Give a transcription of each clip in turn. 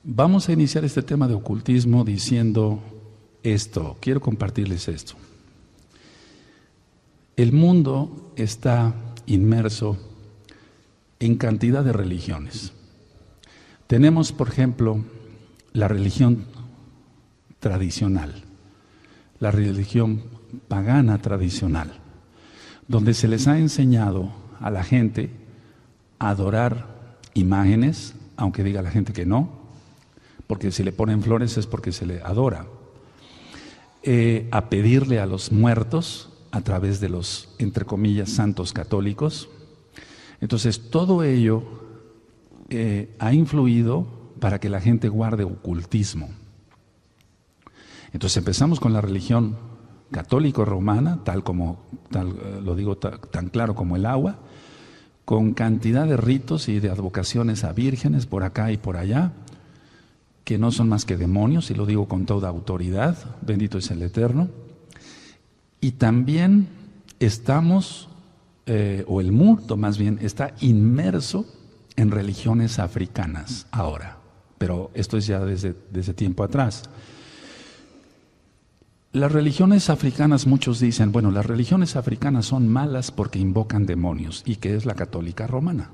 Vamos a iniciar este tema de ocultismo diciendo esto. Quiero compartirles esto. El mundo está inmerso en cantidad de religiones. Tenemos, por ejemplo, la religión tradicional, la religión pagana tradicional, donde se les ha enseñado a la gente a adorar imágenes, aunque diga la gente que no, porque si le ponen flores es porque se le adora, a pedirle a los muertos a través de los, entre comillas, santos católicos. Entonces, todo ello ha influido para que la gente guarde ocultismo. Entonces, empezamos con la religión católico-romana, lo digo tan claro como el agua, con cantidad de ritos y de advocaciones a vírgenes por acá y por allá, que no son más que demonios, y lo digo con toda autoridad, bendito es el Eterno. Y también estamos, o el mundo más bien, está inmerso en religiones africanas ahora, pero esto es ya desde tiempo atrás. Las religiones africanas, muchos dicen, bueno, las religiones africanas son malas porque invocan demonios, y que es la católica romana.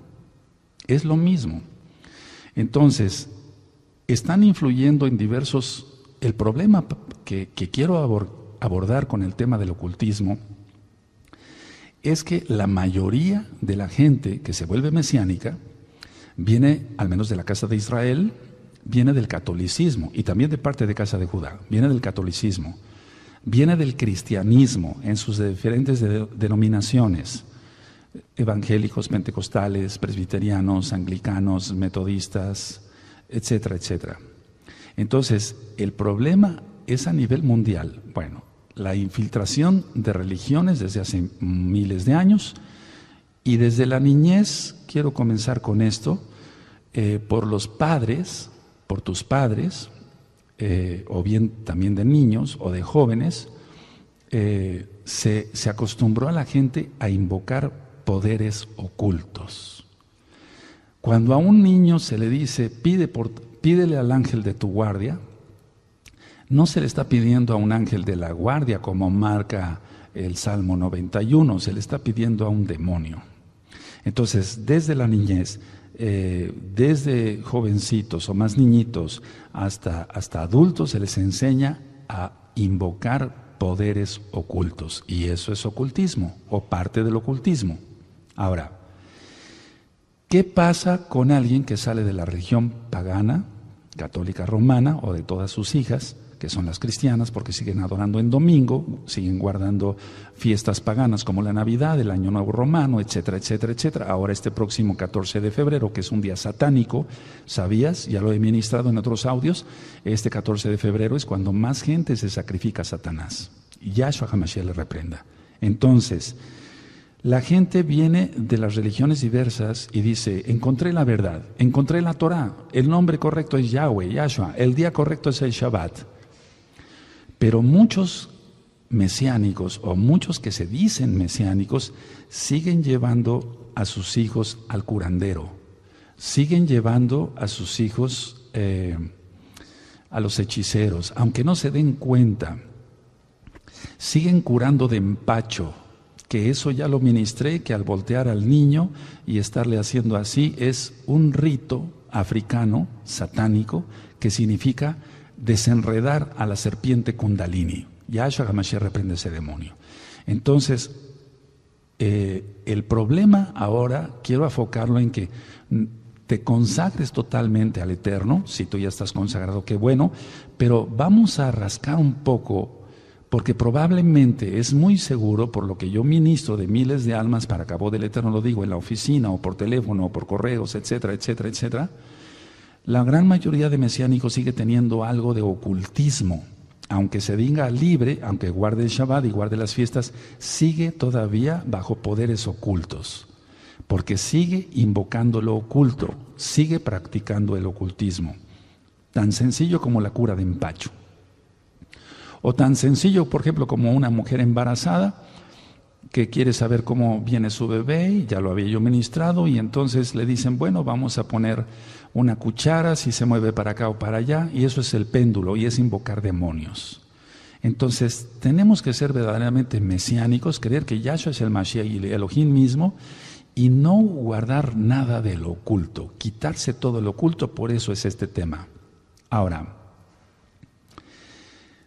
Es lo mismo. Entonces, están influyendo en diversos. El problema que quiero abordar con el tema del ocultismo es que la mayoría de la gente que se vuelve mesiánica viene, al menos de la casa de Israel, viene del catolicismo, y también de parte de casa de Judá, viene del catolicismo, viene del cristianismo en sus diferentes denominaciones, evangélicos, pentecostales, presbiterianos, anglicanos, metodistas, etcétera, etcétera. Entonces, el problema es a nivel mundial. Bueno, la infiltración de religiones desde hace miles de años, y desde la niñez, quiero comenzar con esto, por los padres, por tus padres, o bien también de niños o de jóvenes, se acostumbró a la gente a invocar poderes ocultos. Cuando a un niño se le dice, pídele al ángel de tu guardia, no se le está pidiendo a un ángel de la guardia como marca el Salmo 91, se le está pidiendo a un demonio. Entonces, desde la niñez, desde jovencitos o más niñitos hasta adultos, se les enseña a invocar poderes ocultos, y eso es ocultismo o parte del ocultismo. Ahora, ¿qué pasa con alguien que sale de la religión pagana, católica romana, o de todas sus hijas, que son las cristianas, porque siguen adorando en domingo, siguen guardando fiestas paganas como la Navidad, el Año Nuevo Romano, etcétera, etcétera, etcétera? Ahora este próximo 14 de febrero, que es un día satánico, ¿sabías? Ya lo he ministrado en otros audios. Este 14 de febrero es cuando más gente se sacrifica a Satanás. Y Yahshua HaMashiach le reprenda. Entonces, la gente viene de las religiones diversas y dice, encontré la verdad, encontré la Torah, el nombre correcto es Yahweh, Yahshua, el día correcto es el Shabbat. Pero muchos mesiánicos, o muchos que se dicen mesiánicos, siguen llevando a sus hijos al curandero, siguen llevando a sus hijos a los hechiceros, aunque no se den cuenta, siguen curando de empacho, que eso ya lo ministré, que al voltear al niño y estarle haciendo así es un rito africano, satánico, que significa desenredar a la serpiente Kundalini. Yahshua HaMashiach reprende ese demonio. Entonces, el problema ahora, quiero enfocarlo en que te consagres totalmente al Eterno. Si tú ya estás consagrado, qué bueno, pero vamos a rascar un poco, porque probablemente es muy seguro, por lo que yo ministro de miles de almas para Cabo del Eterno, lo digo en la oficina o por teléfono o por correos, etcétera, etcétera, etcétera, la gran mayoría de mesiánicos sigue teniendo algo de ocultismo. Aunque se diga libre, aunque guarde el Shabbat y guarde las fiestas, sigue todavía bajo poderes ocultos, porque sigue invocando lo oculto, sigue practicando el ocultismo, tan sencillo como la cura de empacho. O tan sencillo, por ejemplo, como una mujer embarazada que quiere saber cómo viene su bebé, y ya lo había yo ministrado, y entonces le dicen, bueno, vamos a poner una cuchara, si se mueve para acá o para allá, y eso es el péndulo, y es invocar demonios. Entonces, tenemos que ser verdaderamente mesiánicos, creer que Yahshua es el Mashiach y el Elohim mismo, y no guardar nada de lo oculto, quitarse todo lo oculto, por eso es este tema. Ahora,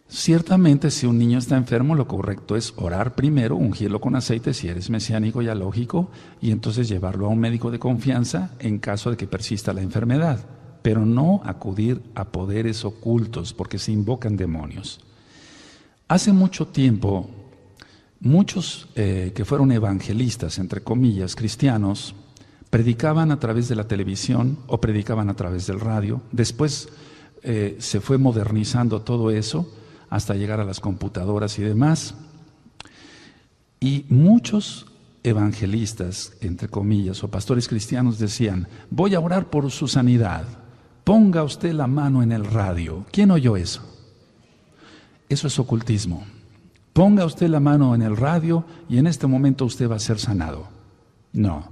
ciertamente si un niño está enfermo, lo correcto es orar primero, ungirlo con aceite si eres mesiánico ya lógico, y entonces llevarlo a un médico de confianza en caso de que persista la enfermedad, pero no acudir a poderes ocultos porque se invocan demonios. Hace mucho tiempo, muchos que fueron evangelistas, entre comillas, cristianos, predicaban a través de la televisión o predicaban a través del radio. Después se fue modernizando todo eso hasta llegar a las computadoras y demás. Y muchos evangelistas, entre comillas, o pastores cristianos decían: voy a orar por su sanidad, ponga usted la mano en el radio. ¿Quién oyó eso? Eso es ocultismo. Ponga usted la mano en el radio y en este momento usted va a ser sanado. No.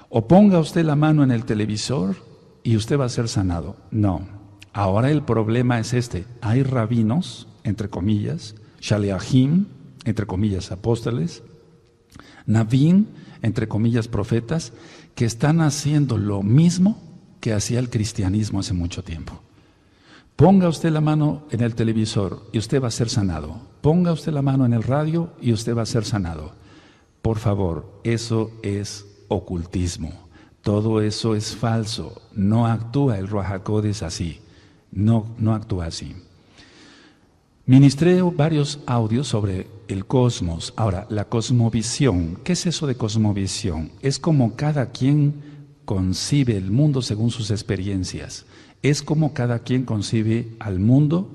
O ponga usted la mano en el televisor y usted va a ser sanado. No. Ahora el problema es este. Hay rabinos, entre comillas, shaliachim, entre comillas, apóstoles, navim, entre comillas, profetas, que están haciendo lo mismo que hacía el cristianismo hace mucho tiempo. Ponga usted la mano en el televisor y usted va a ser sanado. Ponga usted la mano en el radio y usted va a ser sanado. Por favor, eso es ocultismo. Todo eso es falso. No actúa el Ruach HaKodesh así. No actúa así. Ministré varios audios sobre el cosmos. Ahora, la cosmovisión. ¿Qué es eso de cosmovisión? Es como cada quien concibe el mundo según sus experiencias. Es como cada quien concibe al mundo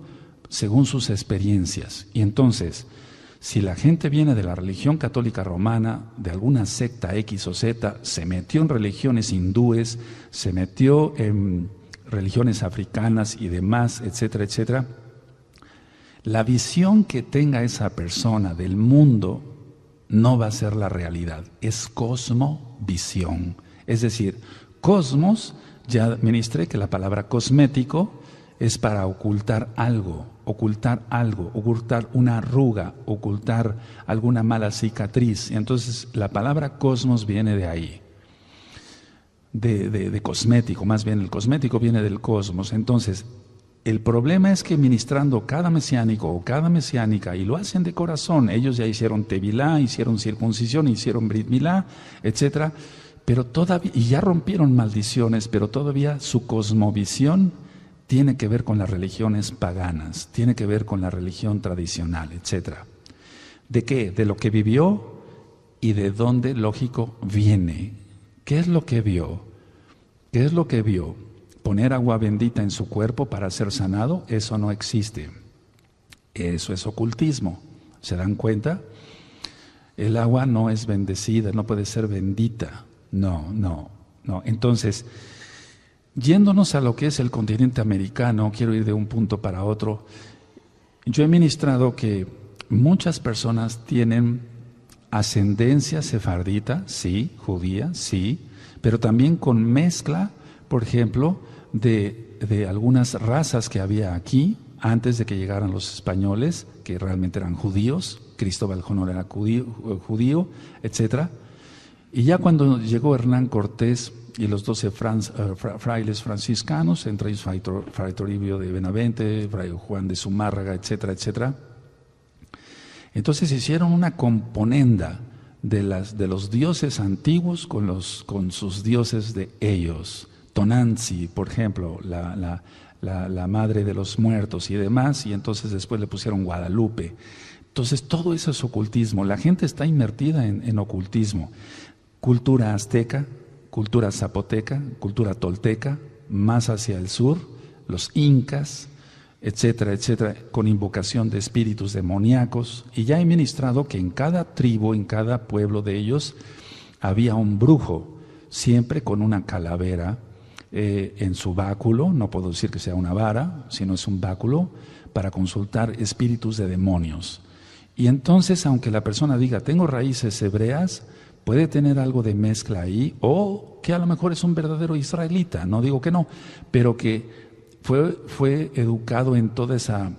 según sus experiencias. Y entonces, si la gente viene de la religión católica romana, de alguna secta X o Z, se metió en religiones hindúes, se metió en religiones africanas y demás, etcétera, etcétera, la visión que tenga esa persona del mundo no va a ser la realidad, es cosmovisión. Es decir, cosmos, ya ministré que la palabra cosmético es para ocultar algo, ocultar una arruga, ocultar alguna mala cicatriz. Entonces la palabra cosmos viene de ahí, de cosmético, más bien el cosmético viene del cosmos. Entonces el problema es que ministrando cada mesiánico o cada mesiánica, y lo hacen de corazón, ellos ya hicieron tevilá, hicieron circuncisión, hicieron brit milá, etcétera, pero todavía, y ya rompieron maldiciones, pero todavía su cosmovisión tiene que ver con las religiones paganas, tiene que ver con la religión tradicional, etcétera. ¿De qué? De lo que vivió y de dónde, lógico, viene. ¿Qué es lo que vio? ¿Qué es lo que vio? Poner agua bendita en su cuerpo para ser sanado, eso no existe. Eso es ocultismo. ¿Se dan cuenta? El agua no es bendecida, no puede ser bendita. No. Entonces, yéndonos a lo que es el continente americano, quiero ir de un punto para otro. Yo he ministrado que muchas personas tienen ascendencia sefardita, sí, judía, sí, pero también con mezcla, por ejemplo, de algunas razas que había aquí antes de que llegaran los españoles, que realmente eran judíos. Cristóbal Colón era judío, etcétera. Y ya cuando llegó Hernán Cortés y los 12 frailes franciscanos, entre ellos Fray Toribio de Benavente, Fray Juan de Zumárraga, etcétera, etcétera, entonces hicieron una componenda de los dioses antiguos con sus dioses de ellos. Tonanzi, por ejemplo, la madre de los muertos y demás, y entonces después le pusieron Guadalupe. Entonces todo eso es ocultismo. La gente está inmertida en ocultismo. Cultura azteca, cultura zapoteca, cultura tolteca, más hacia el sur, los incas, etcétera, etcétera, con invocación de espíritus demoníacos. Y ya he ministrado que en cada tribu, en cada pueblo de ellos, había un brujo, siempre con una calavera en su báculo. No puedo decir que sea una vara, sino es un báculo para consultar espíritus de demonios. Y entonces, aunque la persona diga, tengo raíces hebreas, Puede tener algo de mezcla ahí, o que a lo mejor es un verdadero israelita, no digo que no, pero que fue educado en toda esa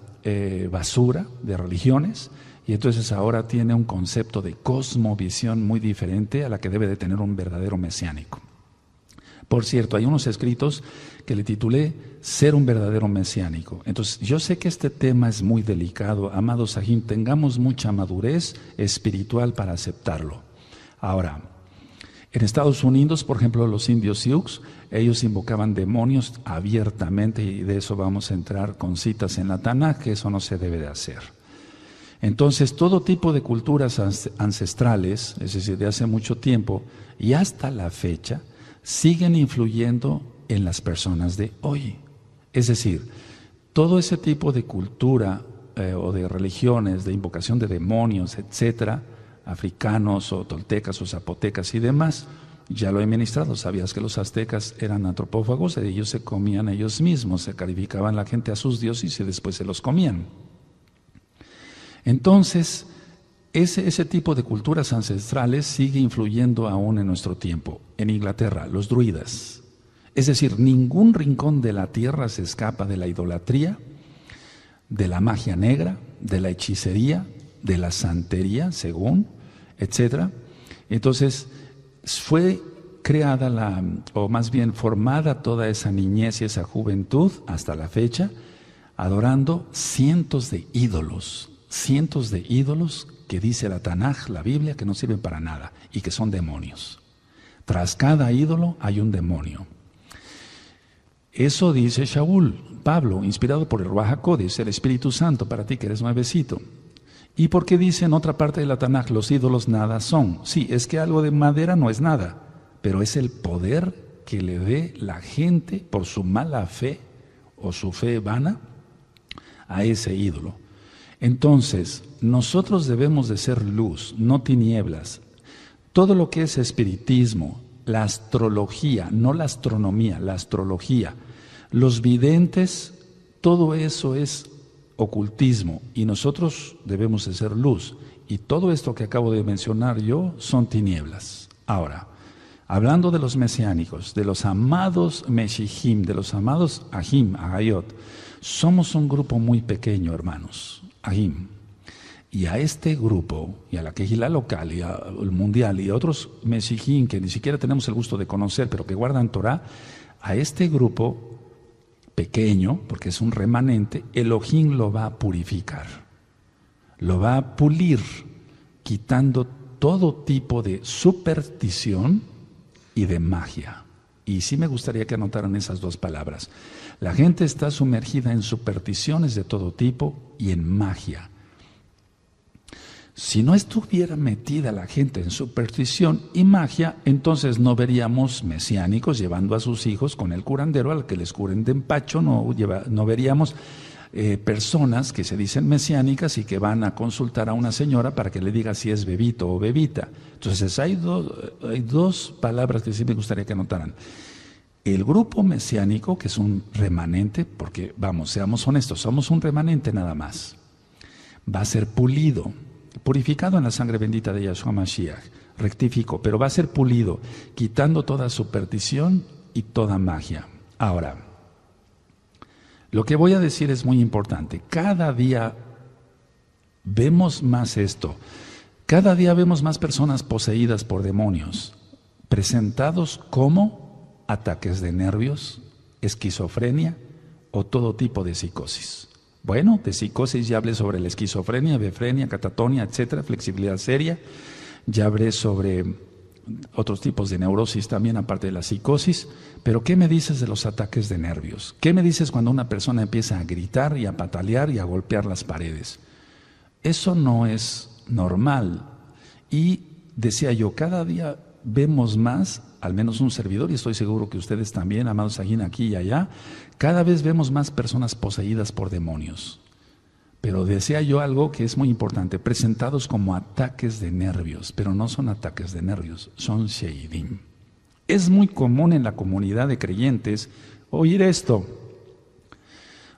basura de religiones, y entonces ahora tiene un concepto de cosmovisión muy diferente a la que debe de tener un verdadero mesiánico. Por cierto, hay unos escritos que le titulé Ser un verdadero mesiánico. Entonces, yo sé que este tema es muy delicado. Amados Sahim, tengamos mucha madurez espiritual para aceptarlo. Ahora, en Estados Unidos, por ejemplo, los indios Sioux, ellos invocaban demonios abiertamente, y de eso vamos a entrar con citas en la Tanaj, que eso no se debe de hacer. Entonces, todo tipo de culturas ancestrales, es decir, de hace mucho tiempo y hasta la fecha, siguen influyendo en las personas de hoy. Es decir, todo ese tipo de cultura o de religiones, de invocación de demonios, etcétera, africanos o toltecas o zapotecas y demás, ya lo he ministrado. Sabías que los aztecas eran antropófagos, ellos se comían ellos mismos, se sacrificaban la gente a sus dioses y después se los comían. Entonces, ese tipo de culturas ancestrales sigue influyendo aún en nuestro tiempo. En Inglaterra, los druidas. Es decir, ningún rincón de la tierra se escapa de la idolatría, de la magia negra, de la hechicería, de la santería, según, etcétera. Entonces, fue creada o más bien formada toda esa niñez y esa juventud hasta la fecha, adorando cientos de ídolos que dice la Tanaj, la Biblia, que no sirven para nada y que son demonios. Tras cada ídolo hay un demonio. Eso dice Shaul, Pablo, inspirado por el Ruach HaKodesh, el Espíritu Santo, para ti que eres nuevecito. ¿Y por qué dice en otra parte de la Tanaj, los ídolos nada son? Sí, es que algo de madera no es nada, pero es el poder que le dé la gente por su mala fe o su fe vana a ese ídolo. Entonces, nosotros debemos de ser luz, no tinieblas. Todo lo que es espiritismo, la astrología, no la astronomía, la astrología, los videntes, todo eso es ocultismo y nosotros debemos de ser luz. Y todo esto que acabo de mencionar yo son tinieblas. Ahora, hablando de los mesiánicos, de los amados Meshihim, de los amados Ahim, Agayot, somos un grupo muy pequeño, hermanos. Ahim. Y a este grupo, y a la Kehilá local, y al mundial, y a otros Meshihim que ni siquiera tenemos el gusto de conocer, pero que guardan Torah, a este grupo pequeño, porque es un remanente, Elohim lo va a purificar, lo va a pulir, quitando todo tipo de superstición y de magia. Y sí me gustaría que anotaran esas dos palabras. La gente está sumergida en supersticiones de todo tipo y en magia. Si no estuviera metida la gente en superstición y magia, entonces no veríamos mesiánicos llevando a sus hijos con el curandero al que les curen de empacho, no veríamos personas que se dicen mesiánicas y que van a consultar a una señora para que le diga si es bebito o bebita. Entonces hay dos palabras que sí me gustaría que anotaran. El grupo mesiánico, que es un remanente, porque vamos, seamos honestos, somos un remanente nada más, va a ser pulido, purificado en la sangre bendita de Yahshua Mashiach, rectifico, pero va a ser pulido, quitando toda superstición y toda magia. Ahora, lo que voy a decir es muy importante. Cada día vemos más esto. Cada día vemos más personas poseídas por demonios, presentados como ataques de nervios, esquizofrenia o todo tipo de psicosis. Bueno, de psicosis ya hablé sobre la esquizofrenia, befrenia, catatonia, etcétera, flexibilidad seria. Ya hablé sobre otros tipos de neurosis también, aparte de la psicosis. Pero ¿qué me dices de los ataques de nervios? ¿Qué me dices cuando una persona empieza a gritar y a patalear y a golpear las paredes? Eso no es normal. Y decía yo, cada día vemos más, al menos un servidor, y estoy seguro que ustedes también, amados Sajín, aquí y allá, cada vez vemos más personas poseídas por demonios. Pero decía yo algo que es muy importante, presentados como ataques de nervios, pero no son ataques de nervios, son sheidim. Es muy común en la comunidad de creyentes oír esto.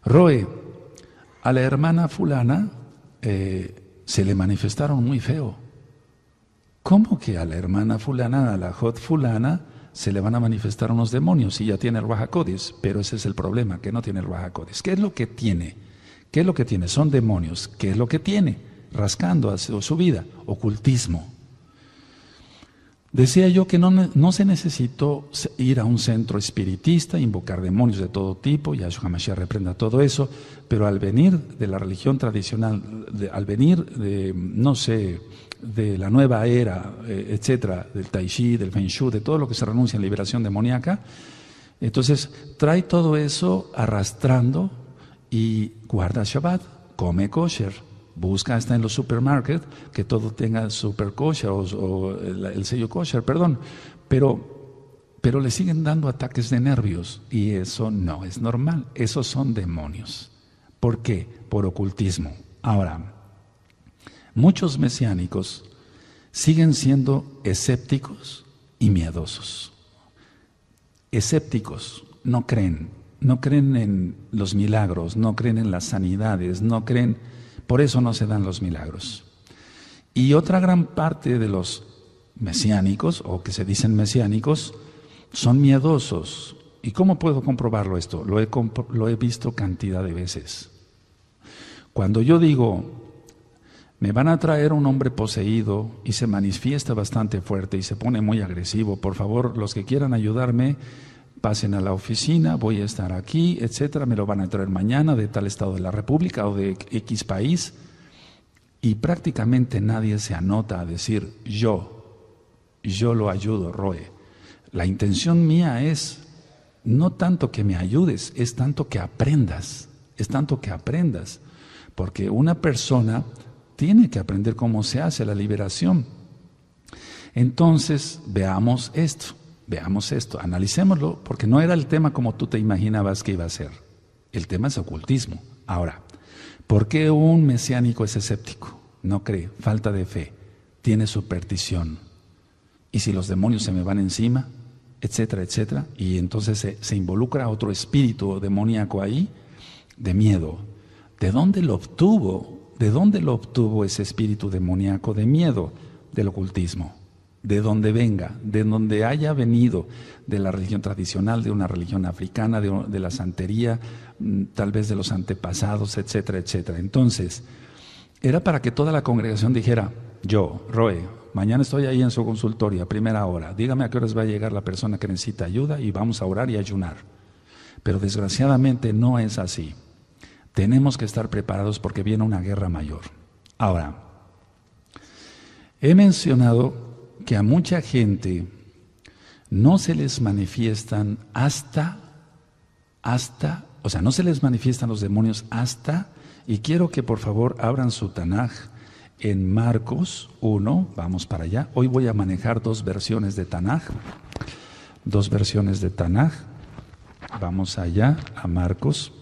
Roe, a la hermana fulana se le manifestaron muy feo. ¿Cómo que a la hermana fulana, a la Hot fulana, se le van a manifestar unos demonios si ya tiene el Ruach HaKodesh? Pero ese es el problema, que no tiene el Ruach HaKodesh. ¿Qué es lo que tiene? ¿Qué es lo que tiene? Son demonios. ¿Qué es lo que tiene? Rascando a su vida, ocultismo. Decía yo que no se necesitó ir a un centro espiritista, invocar demonios de todo tipo, Yahshua HaMashiach reprenda todo eso, pero al venir de la religión tradicional, al venir de, no sé, de la nueva era, etcétera, del Tai Chi, del Feng Shui, de todo lo que se renuncia en liberación demoníaca, entonces trae todo eso arrastrando y guarda Shabbat, come kosher. Busca hasta en los supermarkets que todo tenga super kosher o el sello kosher, perdón. Pero le siguen dando ataques de nervios y eso no es normal. Esos son demonios. ¿Por qué? Por ocultismo. Ahora, muchos mesiánicos siguen siendo escépticos y miedosos. Escépticos, no creen en los milagros, no creen en las sanidades, no creen. Por eso no se dan los milagros. Y otra gran parte de los mesiánicos, o que se dicen mesiánicos, son miedosos. ¿Y cómo puedo comprobarlo esto? Lo he visto cantidad de veces. Cuando yo digo, me van a traer un hombre poseído y se manifiesta bastante fuerte y se pone muy agresivo, por favor, los que quieran ayudarme, pasen a la oficina, voy a estar aquí, etcétera, me lo van a traer mañana de tal estado de la República o de X país, y prácticamente nadie se anota a decir yo lo ayudo, Roe. La intención mía es no tanto que me ayudes, es tanto que aprendas, porque una persona tiene que aprender cómo se hace la liberación. Entonces, veamos esto, analicémoslo, porque no era el tema como tú te imaginabas que iba a ser. El tema es ocultismo. Ahora, ¿por qué un mesiánico es escéptico? No cree, falta de fe, tiene superstición. ¿Y si los demonios se me van encima? Etcétera, etcétera. Y entonces se involucra otro espíritu demoníaco ahí, de miedo. ¿De dónde lo obtuvo? ¿De dónde lo obtuvo ese espíritu demoníaco de miedo? Del ocultismo. De donde venga, de donde haya venido, de la religión tradicional, de una religión africana, de la santería, tal vez de los antepasados, etcétera, etcétera. Entonces, era para que toda la congregación dijera, yo, Roe, mañana estoy ahí en su consultorio a primera hora, dígame a qué horas va a llegar la persona que necesita ayuda y vamos a orar y ayunar. Pero desgraciadamente no es así. Tenemos que estar preparados porque viene una guerra mayor. Ahora, he mencionado que a mucha gente no se les manifiestan no se les manifiestan los demonios y quiero que por favor abran su Tanaj en Marcos 1, vamos para allá. Hoy voy a manejar dos versiones de Tanaj, vamos allá a Marcos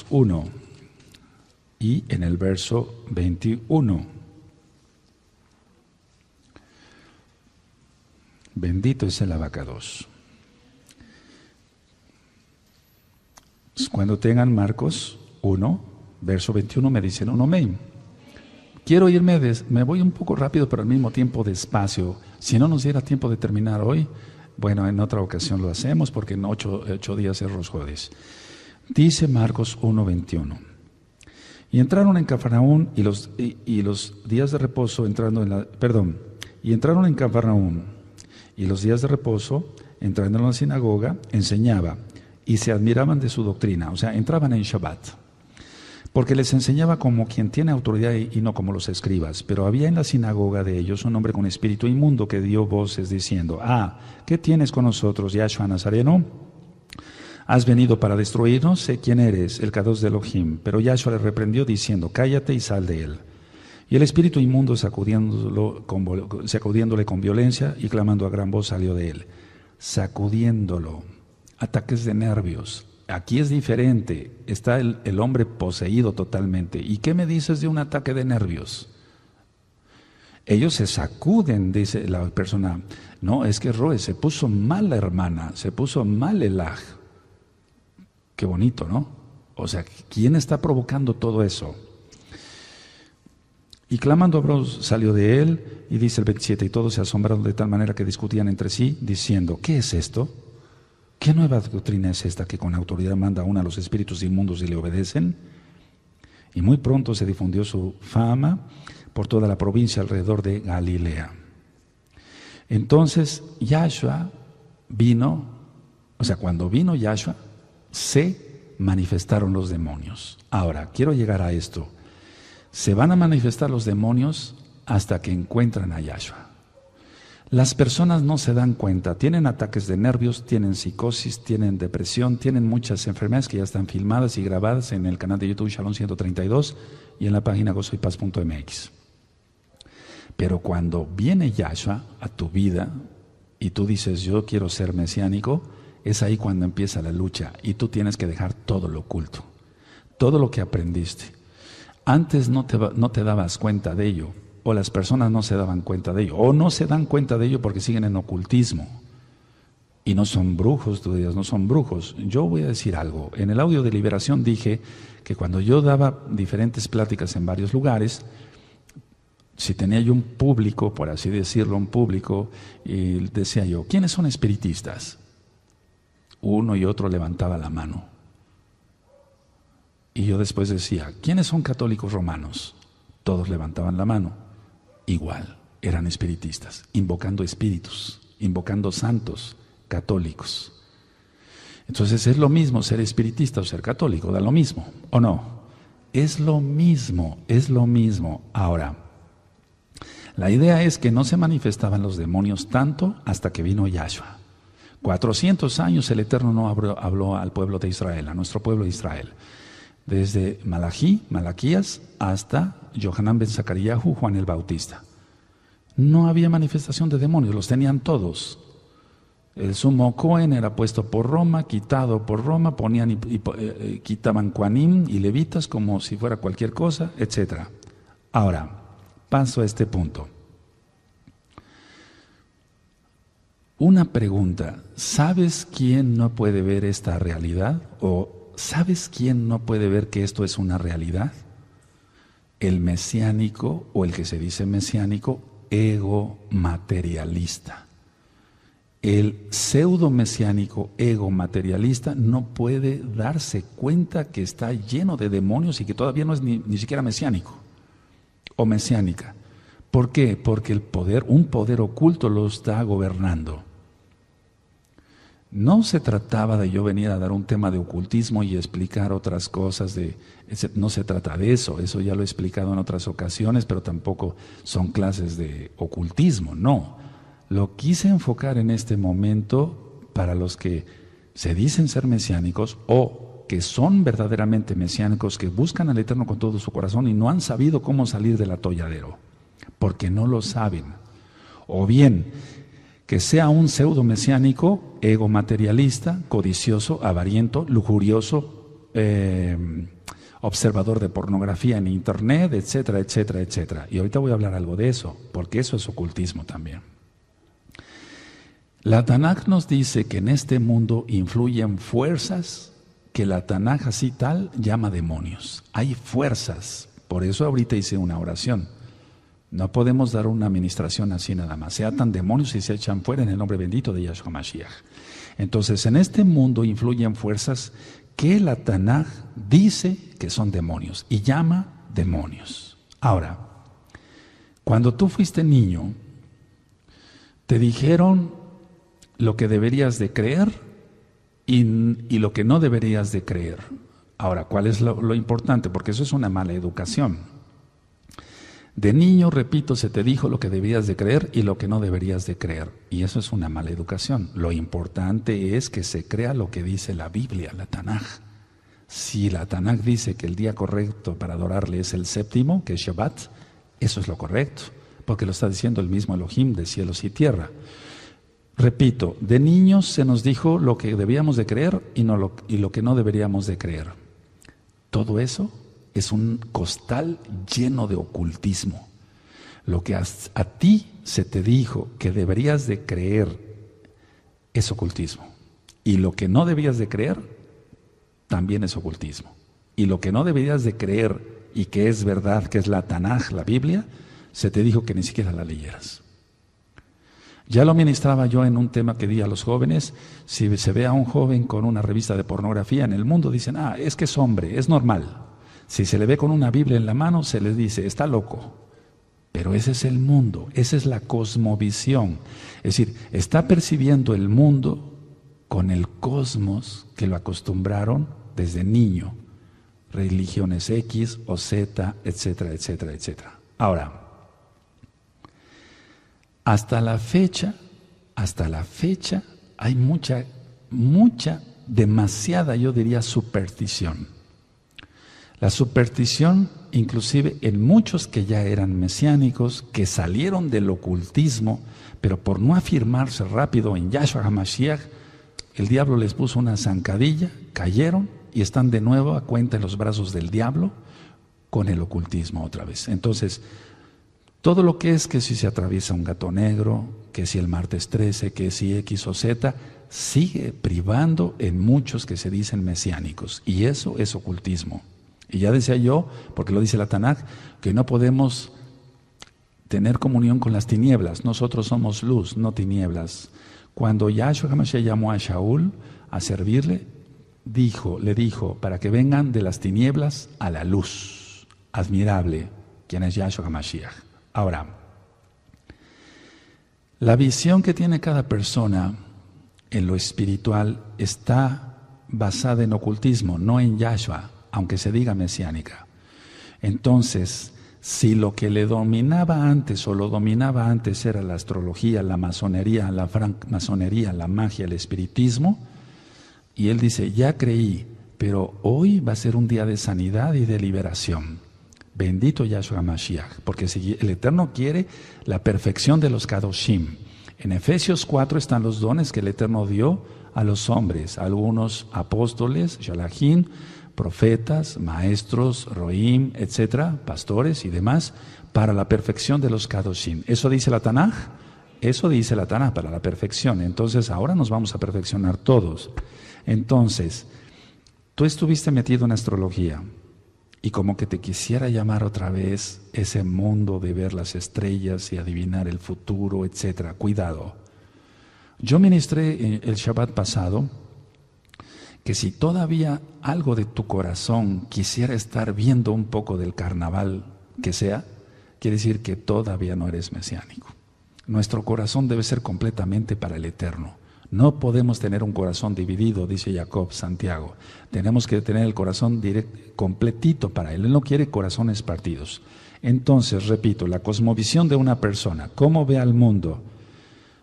1 y en el verso 21. Bendito es el abacados. Cuando tengan Marcos 1, verso 21, me dicen un amén. Quiero irme, me voy un poco rápido, pero al mismo tiempo despacio. Si no nos diera tiempo de terminar hoy, bueno, en otra ocasión lo hacemos, porque en 8 días es Rosh Hodesh. Dice Marcos 1, 21. Y entraron en Cafarnaún y los días de reposo entrando en Cafarnaún. Y los días de reposo, entrando en la sinagoga, enseñaba y se admiraban de su doctrina, o sea, entraban en Shabbat, porque les enseñaba como quien tiene autoridad y no como los escribas. Pero había en la sinagoga de ellos un hombre con espíritu inmundo que dio voces diciendo, ¿qué tienes con nosotros, Yahshua Nazareno? ¿Has venido para destruirnos? Sé quién eres, el Kadosh de Elohim. Pero Yahshua le reprendió diciendo, cállate y sal de él. Y el espíritu inmundo, sacudiéndole con violencia y clamando a gran voz, salió de él. Sacudiéndolo, ataques de nervios. Aquí es diferente, está el hombre poseído totalmente. ¿Y qué me dices de un ataque de nervios? Ellos se sacuden, dice la persona. No, es que Roe, se puso mal la hermana, se puso mal el aj. Qué bonito, ¿no? O sea, ¿quién está provocando todo eso? Y clamando voz salió de él, y dice el 27, y todos se asombraron de tal manera que discutían entre sí, diciendo, ¿qué es esto? ¿Qué nueva doctrina es esta que con autoridad manda aún a los espíritus inmundos y le obedecen? Y muy pronto se difundió su fama por toda la provincia alrededor de Galilea. Entonces Yahshua vino, o sea, cuando vino Yahshua, se manifestaron los demonios. Ahora, quiero llegar a esto. Se van a manifestar los demonios hasta que encuentran a Yahshua. Las personas no se dan cuenta, tienen ataques de nervios, tienen psicosis, tienen depresión, tienen muchas enfermedades que ya están filmadas y grabadas en el canal de YouTube Shalom 132 y en la página gozoypaz.mx. Pero cuando viene Yahshua a tu vida y tú dices, yo quiero ser mesiánico, es ahí cuando empieza la lucha y tú tienes que dejar todo lo oculto, todo lo que aprendiste. Antes no te dabas cuenta de ello, o las personas no se daban cuenta de ello, o no se dan cuenta de ello porque siguen en ocultismo. Y no son brujos, tú dirías, no son brujos. Yo voy a decir algo. En el audio de liberación dije que cuando yo daba diferentes pláticas en varios lugares, si tenía yo un público, por así decirlo, un público, y decía yo, ¿quiénes son espiritistas? Uno y otro levantaba la mano. Y yo después decía, ¿quiénes son católicos romanos? Todos levantaban la mano. Igual, eran espiritistas, invocando espíritus, invocando santos católicos. Entonces es lo mismo ser espiritista o ser católico, da lo mismo, ¿o no? Es lo mismo, es lo mismo. Ahora, la idea es que no se manifestaban los demonios tanto hasta que vino Yahshua. 400 años el Eterno no habló al pueblo de Israel, a nuestro pueblo de Israel. Desde Malaquías hasta Yohanan ben Zacariyahu, Juan el Bautista. No había manifestación de demonios, los tenían todos. El sumo Cohen era puesto por Roma, quitado por Roma, ponían y quitaban Kohanim y levitas como si fuera cualquier cosa, etc. Ahora, paso a este punto. Una pregunta, ¿sabes quién no puede ver esta realidad? ¿O sabes quién no puede ver que esto es una realidad? El mesiánico, o el que se dice mesiánico, ego materialista. El pseudo mesiánico ego materialista no puede darse cuenta que está lleno de demonios y que todavía no es ni siquiera mesiánico o mesiánica. ¿Por qué? Porque un poder oculto lo está gobernando. No se trataba de yo venir a dar un tema de ocultismo y explicar otras cosas, no se trata de eso ya lo he explicado en otras ocasiones, pero tampoco son clases de ocultismo, no. Lo quise enfocar en este momento para los que se dicen ser mesiánicos o que son verdaderamente mesiánicos, que buscan al Eterno con todo su corazón y no han sabido cómo salir del atolladero, porque no lo saben. O bien, que sea un pseudo mesiánico, ego materialista, codicioso, avariento, lujurioso, observador de pornografía en internet, etcétera, etcétera, etcétera. Y ahorita voy a hablar algo de eso, porque eso es ocultismo también. La Tanaj nos dice que en este mundo influyen fuerzas que la Tanaj así tal llama demonios. Hay fuerzas, por eso ahorita hice una oración. No podemos dar una administración así nada más. Se atan demonios y se echan fuera en el nombre bendito de Yahshua Mashiach. Entonces, en este mundo influyen fuerzas que la Tanaj dice que son demonios y llama demonios. Ahora, cuando tú fuiste niño, te dijeron lo que deberías de creer y lo que no deberías de creer. Ahora, ¿cuál es lo importante? Porque eso es una mala educación. De niño, repito, se te dijo lo que debías de creer y lo que no deberías de creer. Y eso es una mala educación. Lo importante es que se crea lo que dice la Biblia, la Tanaj. Si la Tanaj dice que el día correcto para adorarle es el séptimo, que es Shabbat, eso es lo correcto, porque lo está diciendo el mismo Elohim de cielos y tierra. Repito, de niños se nos dijo lo que debíamos de creer y lo que no deberíamos de creer. Todo eso es un costal lleno de ocultismo. Lo que a ti se te dijo que deberías de creer es ocultismo. Y lo que no debías de creer también es ocultismo. Y lo que no deberías de creer y que es verdad, que es la Tanaj, la Biblia, se te dijo que ni siquiera la leyeras. Ya lo ministraba yo en un tema que di a los jóvenes. Si se ve a un joven con una revista de pornografía en el mundo, dicen, es que es hombre, es normal. Si se le ve con una Biblia en la mano, se les dice, está loco. Pero ese es el mundo, esa es la cosmovisión. Es decir, está percibiendo el mundo con el cosmos que lo acostumbraron desde niño. Religiones X o Z, etcétera, etcétera, etcétera. Ahora, hasta la fecha hay mucha, demasiada, yo diría, superstición. La superstición, inclusive en muchos que ya eran mesiánicos, que salieron del ocultismo, pero por no afirmarse rápido en Yahshua HaMashiach, el diablo les puso una zancadilla, cayeron y están de nuevo a cuenta en los brazos del diablo con el ocultismo otra vez. Entonces, todo lo que es que si se atraviesa un gato negro, que si el martes 13, que si X o Z, sigue privando en muchos que se dicen mesiánicos. Y eso es ocultismo. Y ya decía yo, porque lo dice la Tanaj, que no podemos tener comunión con las tinieblas. Nosotros somos luz, no tinieblas. Cuando Yahshua HaMashiach llamó a Shaul a servirle, le dijo, para que vengan de las tinieblas a la luz. Admirable, quien es Yahshua HaMashiach. Ahora, la visión que tiene cada persona en lo espiritual está basada en ocultismo, no en Yahshua, aunque se diga mesiánica. Entonces, si lo que le dominaba antes o lo dominaba antes era la astrología, la masonería, la francmasonería, la magia, el espiritismo, y él dice, ya creí, pero hoy va a ser un día de sanidad y de liberación. Bendito Yahshua HaMashiach, porque si el Eterno quiere la perfección de los Kadoshim. En Efesios 4 están los dones que el Eterno dio a los hombres, algunos apóstoles, shalachim, profetas, maestros, roim, etcétera, pastores y demás, para la perfección de los Kadoshim. ¿Eso dice la Tanaj? Eso dice la Tanaj, para la perfección. Entonces ahora nos vamos a perfeccionar todos. Entonces, tú estuviste metido en astrología. Y como que te quisiera llamar otra vez ese mundo de ver las estrellas y adivinar el futuro, etcétera. Cuidado. Yo ministré el Shabbat pasado que si todavía algo de tu corazón quisiera estar viendo un poco del carnaval que sea, quiere decir que todavía no eres mesiánico. Nuestro corazón debe ser completamente para el Eterno. No podemos tener un corazón dividido, dice Jacob, Santiago. Tenemos que tener el corazón completito para Él. Él no quiere corazones partidos. Entonces, repito, la cosmovisión de una persona, cómo ve al mundo.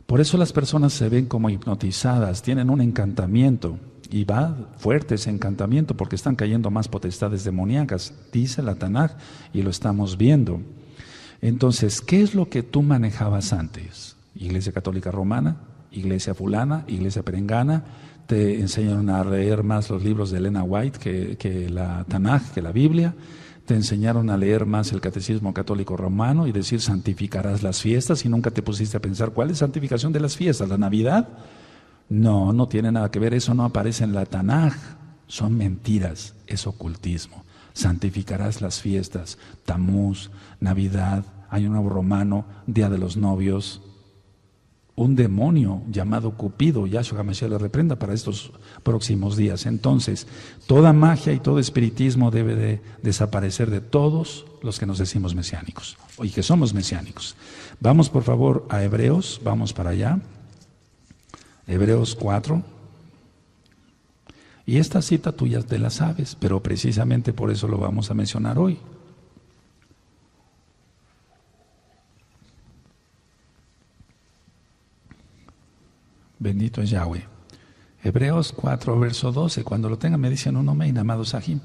Por eso las personas se ven como hipnotizadas, tienen un encantamiento. Y va fuerte ese encantamiento porque están cayendo más potestades demoníacas, dice la Tanaj, y lo estamos viendo. Entonces, ¿qué es lo que tú manejabas antes? Iglesia Católica Romana, Iglesia fulana, Iglesia perengana, te enseñaron a leer más los libros de Elena White que la Tanaj, que la Biblia, te enseñaron a leer más el Catecismo Católico Romano y decir santificarás las fiestas y nunca te pusiste a pensar ¿cuál es la santificación de las fiestas? ¿La Navidad? No, no tiene nada que ver, eso no aparece en la Tanaj, son mentiras, es ocultismo. Santificarás las fiestas, Tamuz, Navidad, Año Nuevo Romano, Día de los Novios. Un demonio llamado Cupido, Yahshua HaMashiach le reprenda para estos próximos días. Entonces, toda magia y todo espiritismo debe de desaparecer de todos los que nos decimos mesiánicos y que somos mesiánicos. Vamos por favor a Hebreos, vamos para allá. Hebreos 4. Y esta cita tú ya te la sabes, pero precisamente por eso lo vamos a mencionar hoy. Bendito es Yahweh. Hebreos 4, verso 12. Cuando lo tengan me dicen un amén, amado Sahim.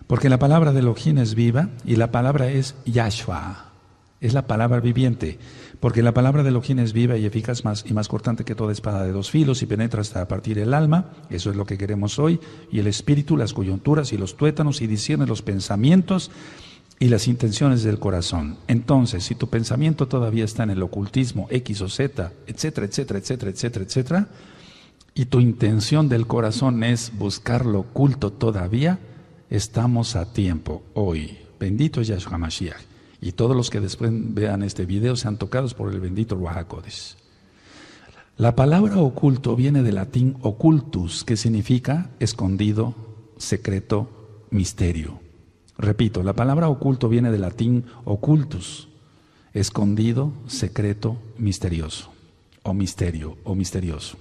Porque la palabra de Elohim es viva y la palabra es Yahshua. Es la palabra viviente. Porque la palabra de Elohim es viva y eficaz y más cortante que toda espada de dos filos y penetra hasta partir el alma. Eso es lo que queremos hoy. Y el espíritu, las coyunturas y los tuétanos y discierne los pensamientos y las intenciones del corazón. Entonces, si tu pensamiento todavía está en el ocultismo X o Z, etcétera, etcétera, etcétera, etcétera, etcétera, y tu intención del corazón es buscar lo oculto todavía, estamos a tiempo hoy. Bendito es Yahshua Mashiach. Y todos los que después vean este video sean tocados por el bendito Ruach HaKodesh. La palabra oculto viene del latín occultus, que significa escondido, secreto, misterio. Repito, la palabra oculto viene del latín occultus, escondido, secreto, misterioso, o misterio, o misterioso.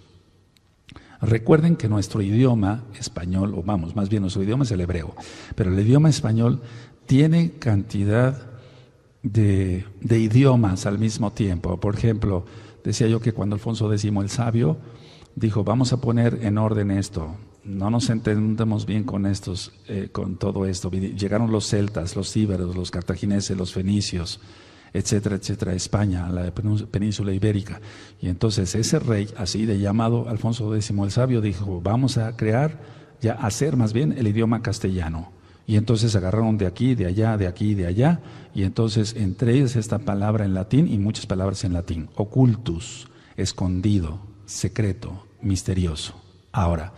Recuerden que nuestro idioma español, o vamos, más bien nuestro idioma es el hebreo, pero el idioma español tiene cantidad de idiomas al mismo tiempo. Por ejemplo, decía yo que cuando Alfonso X el Sabio dijo, vamos a poner en orden esto, no nos entendemos bien con con todo esto. Llegaron los celtas, los íberos, los cartagineses, los fenicios, etcétera, etcétera, España, la península ibérica. Y entonces ese rey, así de llamado Alfonso X el Sabio, dijo, vamos a hacer más bien el idioma castellano. Y entonces agarraron de aquí, de allá, de aquí, de allá, y entonces entre ellos esta palabra en latín y muchas palabras en latín. Occultus, escondido, secreto, misterioso. Ahora,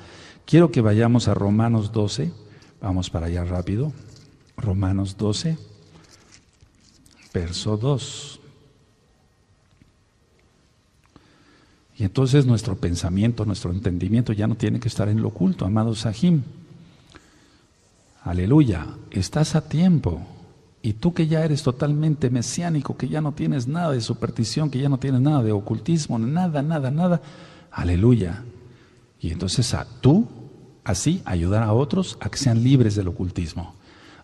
quiero que vayamos a Romanos 12, vamos para allá rápido. Romanos 12, verso 2. Y entonces nuestro pensamiento, nuestro entendimiento ya no tiene que estar en lo oculto, amados Sahim. Aleluya, estás a tiempo. Y tú que ya eres totalmente mesiánico, que ya no tienes nada de superstición, que ya no tienes nada de ocultismo, nada, nada, nada. Aleluya. Y entonces tú, así, ayudar a otros a que sean libres del ocultismo.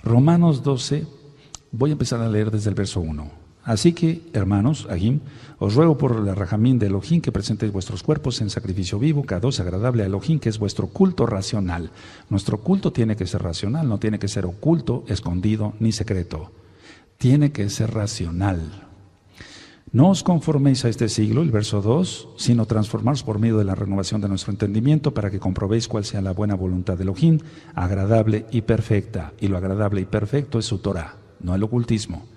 Romanos 12, voy a empezar a leer desde el verso 1. Así que, hermanos, Ahim, os ruego por la rajamín de Elohim que presentéis vuestros cuerpos en sacrificio vivo, kadosh, agradable a Elohim, que es vuestro culto racional. Nuestro culto tiene que ser racional, no tiene que ser oculto, escondido, ni secreto. Tiene que ser racional. No os conforméis a este siglo, el verso 2, sino transformaos por medio de la renovación de nuestro entendimiento para que comprobéis cuál sea la buena voluntad de Elohim, agradable y perfecta. Y lo agradable y perfecto es su Torah, no el ocultismo.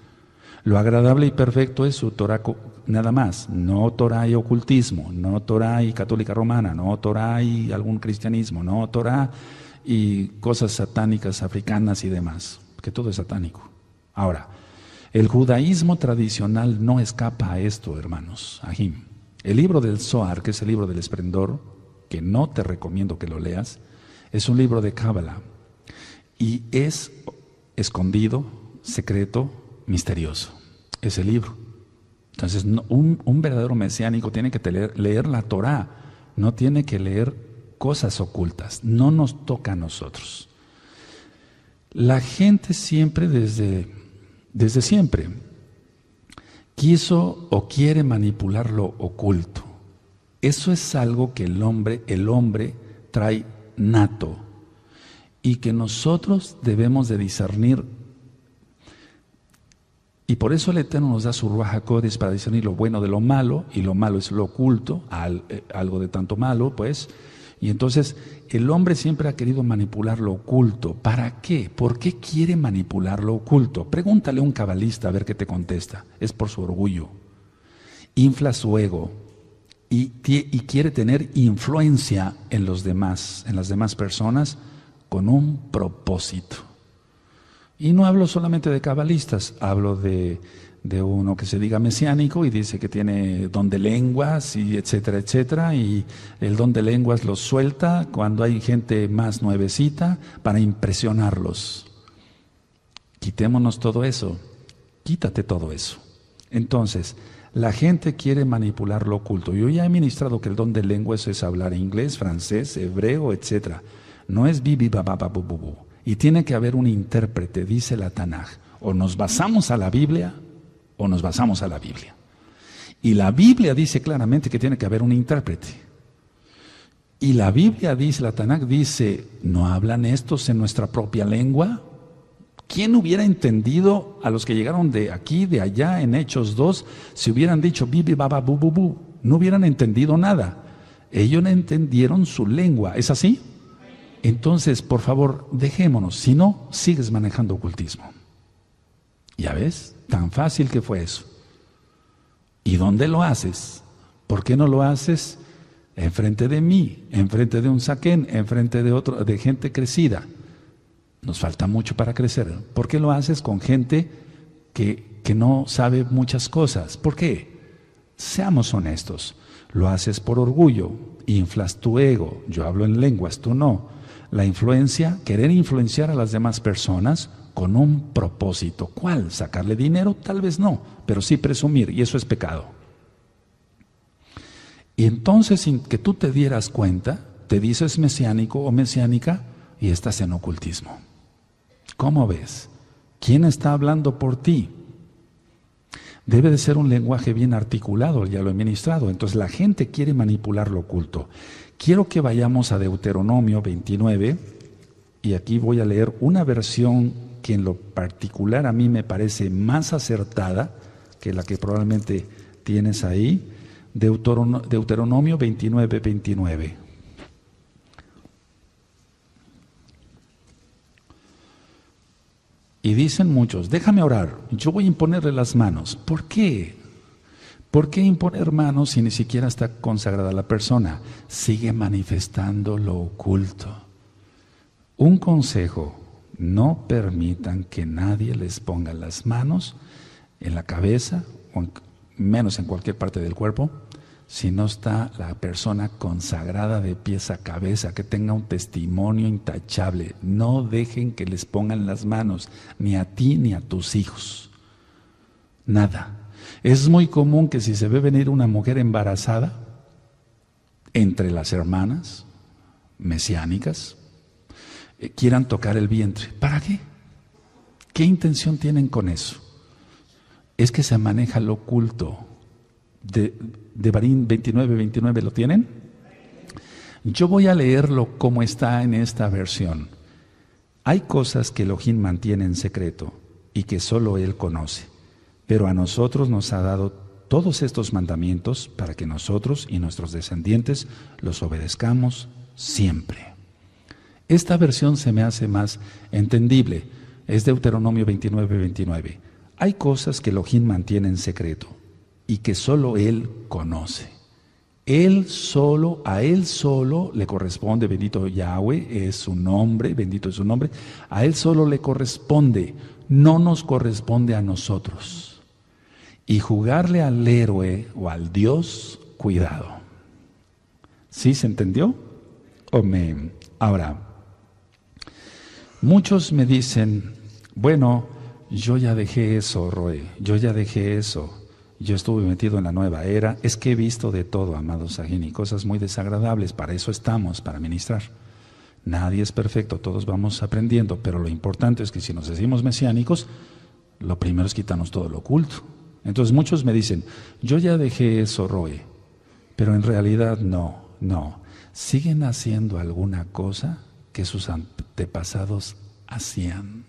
Lo agradable y perfecto es su Torah nada más, no Torah y ocultismo, no Torah y católica romana, no Torah y algún cristianismo, no Torah y cosas satánicas africanas y demás, que todo es satánico. Ahora, el judaísmo tradicional no escapa a esto, hermanos. Ahim. El libro del Zohar, que es el libro del esplendor, que no te recomiendo que lo leas, es un libro de Cábala y es escondido, secreto, misterioso, ese libro. Entonces, un verdadero mesiánico tiene que leer la Torah, no tiene que leer cosas ocultas, no nos toca a nosotros. La gente siempre, desde siempre, quiso o quiere manipular lo oculto. Eso es algo que el hombre trae nato y que nosotros debemos de discernir. Y por eso el Eterno nos da su Ruach HaKodesh para discernir lo bueno de lo malo, y lo malo es lo oculto, algo de tanto malo, pues. Y entonces el hombre siempre ha querido manipular lo oculto. ¿Para qué? ¿Por qué quiere manipular lo oculto? Pregúntale a un cabalista a ver qué te contesta. Es por su orgullo. Infla su ego y quiere tener influencia en los demás, en las demás personas, con un propósito. Y no hablo solamente de cabalistas, hablo de uno que se diga mesiánico y dice que tiene don de lenguas y etcétera, etcétera, y el don de lenguas los suelta cuando hay gente más nuevecita para impresionarlos. Quitémonos todo eso, quítate todo eso. Entonces, la gente quiere manipular lo oculto. Yo ya he ministrado que el don de lenguas es hablar inglés, francés, hebreo, etcétera. No es bibi bababa bububu. Y tiene que haber un intérprete, dice la Tanaj. O nos basamos a la Biblia o nos basamos a la Biblia. Y la Biblia dice claramente que tiene que haber un intérprete. Y la Biblia dice, la Tanaj dice, ¿no hablan estos en nuestra propia lengua? ¿Quién hubiera entendido a los que llegaron de aquí, de allá, en Hechos 2, si hubieran dicho bibi baba bu bu bu? No hubieran entendido nada. Ellos no entendieron su lengua. ¿Es así? Entonces, por favor, dejémonos, si no, sigues manejando ocultismo. ¿Ya ves? Tan fácil que fue eso. ¿Y dónde lo haces? ¿Por qué no lo haces enfrente de mí, enfrente de un saquén, enfrente de otro, de gente crecida? Nos falta mucho para crecer. ¿Por qué lo haces con gente que no sabe muchas cosas? ¿Por qué? Seamos honestos. Lo haces por orgullo, inflas tu ego. Yo hablo en lenguas, tú no. La influencia, querer influenciar a las demás personas con un propósito. ¿Cuál? ¿Sacarle dinero? Tal vez no, pero sí presumir, y eso es pecado. Y entonces, sin que tú te dieras cuenta, te dices mesiánico o mesiánica y estás en ocultismo. ¿Cómo ves? ¿Quién está hablando por ti? Debe de ser un lenguaje bien articulado, ya lo he ministrado. Entonces la gente quiere manipular lo oculto. Quiero que vayamos a Deuteronomio 29 y aquí voy a leer una versión que en lo particular a mí me parece más acertada que la que probablemente tienes ahí. Deuteronomio 29, 29. Y dicen muchos, déjame orar, yo voy a imponerle las manos. ¿Por qué? ¿Por qué imponer manos si ni siquiera está consagrada la persona? Sigue manifestando lo oculto. Un consejo, no permitan que nadie les ponga las manos en la cabeza, o menos en cualquier parte del cuerpo, si no está la persona consagrada de pies a cabeza, que tenga un testimonio intachable. No dejen que les pongan las manos, ni a ti ni a tus hijos. Nada. Es muy común que si se ve venir una mujer embarazada, entre las hermanas mesiánicas, quieran tocar el vientre. ¿Para qué? ¿Qué intención tienen con eso? Es que se maneja lo oculto. Devarim 29, 29, ¿lo tienen? Yo voy a leerlo como está en esta versión. Hay cosas que Elohim mantiene en secreto y que solo Él conoce, pero a nosotros nos ha dado todos estos mandamientos para que nosotros y nuestros descendientes los obedezcamos siempre. Esta versión se me hace más entendible. Es Deuteronomio 29, 29. Hay cosas que Elohim mantiene en secreto y que solo Él conoce. A Él solo le corresponde, bendito Yahweh, es su nombre, bendito es su nombre, a Él solo le corresponde, no nos corresponde a nosotros. Y jugarle al héroe o al Dios, cuidado. ¿Sí se entendió? Amén. Ahora, muchos me dicen, bueno, yo ya dejé eso, Roe, yo ya dejé eso. Yo estuve metido en la nueva era. Es que he visto de todo, amados Sahini, cosas muy desagradables. Para eso estamos, para ministrar. Nadie es perfecto, todos vamos aprendiendo, pero lo importante es que si nos decimos mesiánicos, lo primero es quitarnos todo lo oculto. Entonces muchos me dicen, yo ya dejé eso, Roe, pero en realidad no. Siguen haciendo alguna cosa que sus antepasados hacían.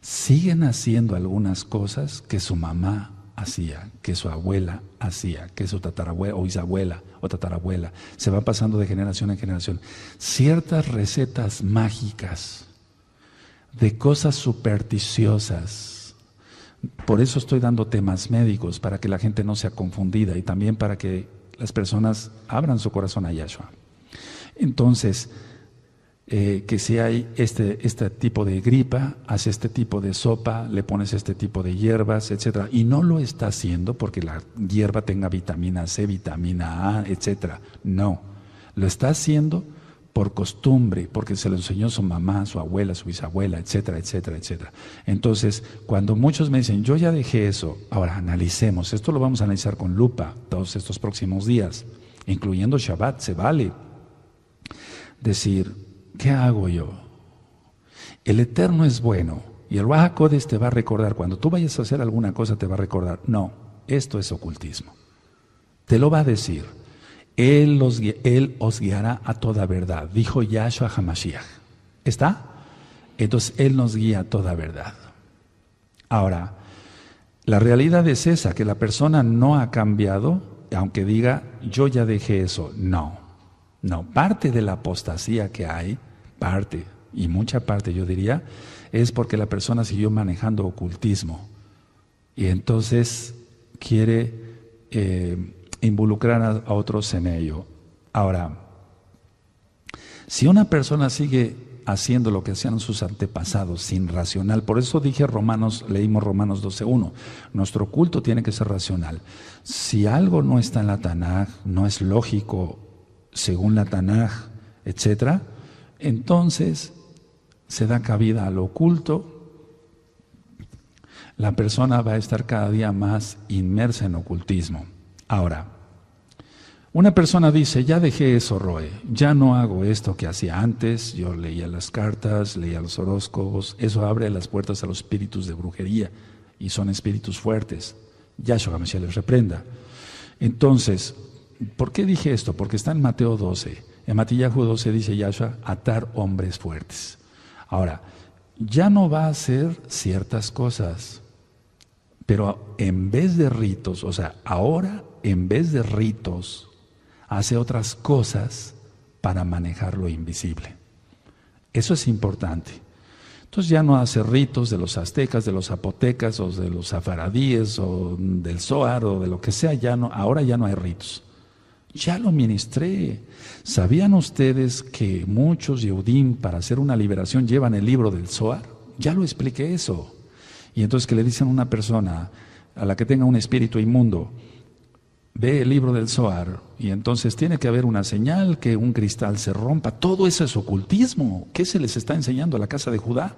Siguen haciendo algunas cosas que su mamá hacía, que su abuela hacía, que su tatarabuela o bisabuela o tatarabuela. Se va pasando de generación en generación. Ciertas recetas mágicas de cosas supersticiosas. Por eso estoy dando temas médicos, para que la gente no sea confundida y también para que las personas abran su corazón a Yahshua. Entonces, que si hay este tipo de gripa, hace este tipo de sopa, le pones este tipo de hierbas, etcétera. Y no lo está haciendo porque la hierba tenga vitamina C, vitamina A, etcétera. No, lo está haciendo por costumbre, porque se lo enseñó su mamá, su abuela, su bisabuela, etcétera, etcétera, etcétera. Entonces, cuando muchos me dicen, yo ya dejé eso, ahora analicemos. Esto lo vamos a analizar con lupa todos estos próximos días, incluyendo Shabbat, se vale decir, ¿qué hago yo? El Eterno es bueno y el Ruach HaKodesh te va a recordar. Cuando tú vayas a hacer alguna cosa te va a recordar. No, esto es ocultismo. Te lo va a decir. Él os guiará a toda verdad, dijo Yahshua HaMashiach. ¿Está? Entonces Él nos guía a toda verdad. Ahora, la realidad es esa, que la persona no ha cambiado, aunque diga, yo ya dejé eso. No, parte de la apostasía que hay, y mucha parte yo diría, es porque la persona siguió manejando ocultismo y entonces quiere involucrar a otros en ello. Ahora, si una persona sigue haciendo lo que hacían sus antepasados, sin racional. Por eso dije leímos Romanos 12:1. Nuestro culto tiene que ser racional. Si algo no está en la Tanaj, no es lógico según la Tanaj, etc., entonces se da cabida al oculto. La persona va a estar cada día más inmersa en ocultismo. Ahora, una persona dice, ya dejé eso, Roe, ya no hago esto que hacía antes, yo leía las cartas, leía los horóscopos, eso abre las puertas a los espíritus de brujería y son espíritus fuertes. Yahshua HaMashiach les reprenda. Entonces, ¿por qué dije esto? Porque está en Mateo 12. En Matillahu 12 dice Yahshua, atar hombres fuertes. Ahora, ya no va a hacer ciertas cosas, pero en vez de ritos, o sea, ahora en vez de ritos, hace otras cosas para manejar lo invisible. Eso es importante. Entonces ya no hace ritos de los aztecas, de los zapotecas, o de los safaradíes, o del Zohar, o de lo que sea, ahora ya no hay ritos. Ya lo ministré. ¿Sabían ustedes que muchos Yehudim para hacer una liberación llevan el libro del Zohar? Ya lo expliqué eso. Y entonces que le dicen a una persona a la que tenga un espíritu inmundo, ve el libro del Zohar, y entonces tiene que haber una señal, que un cristal se rompa. Todo eso es ocultismo. ¿Qué se les está enseñando a la casa de Judá?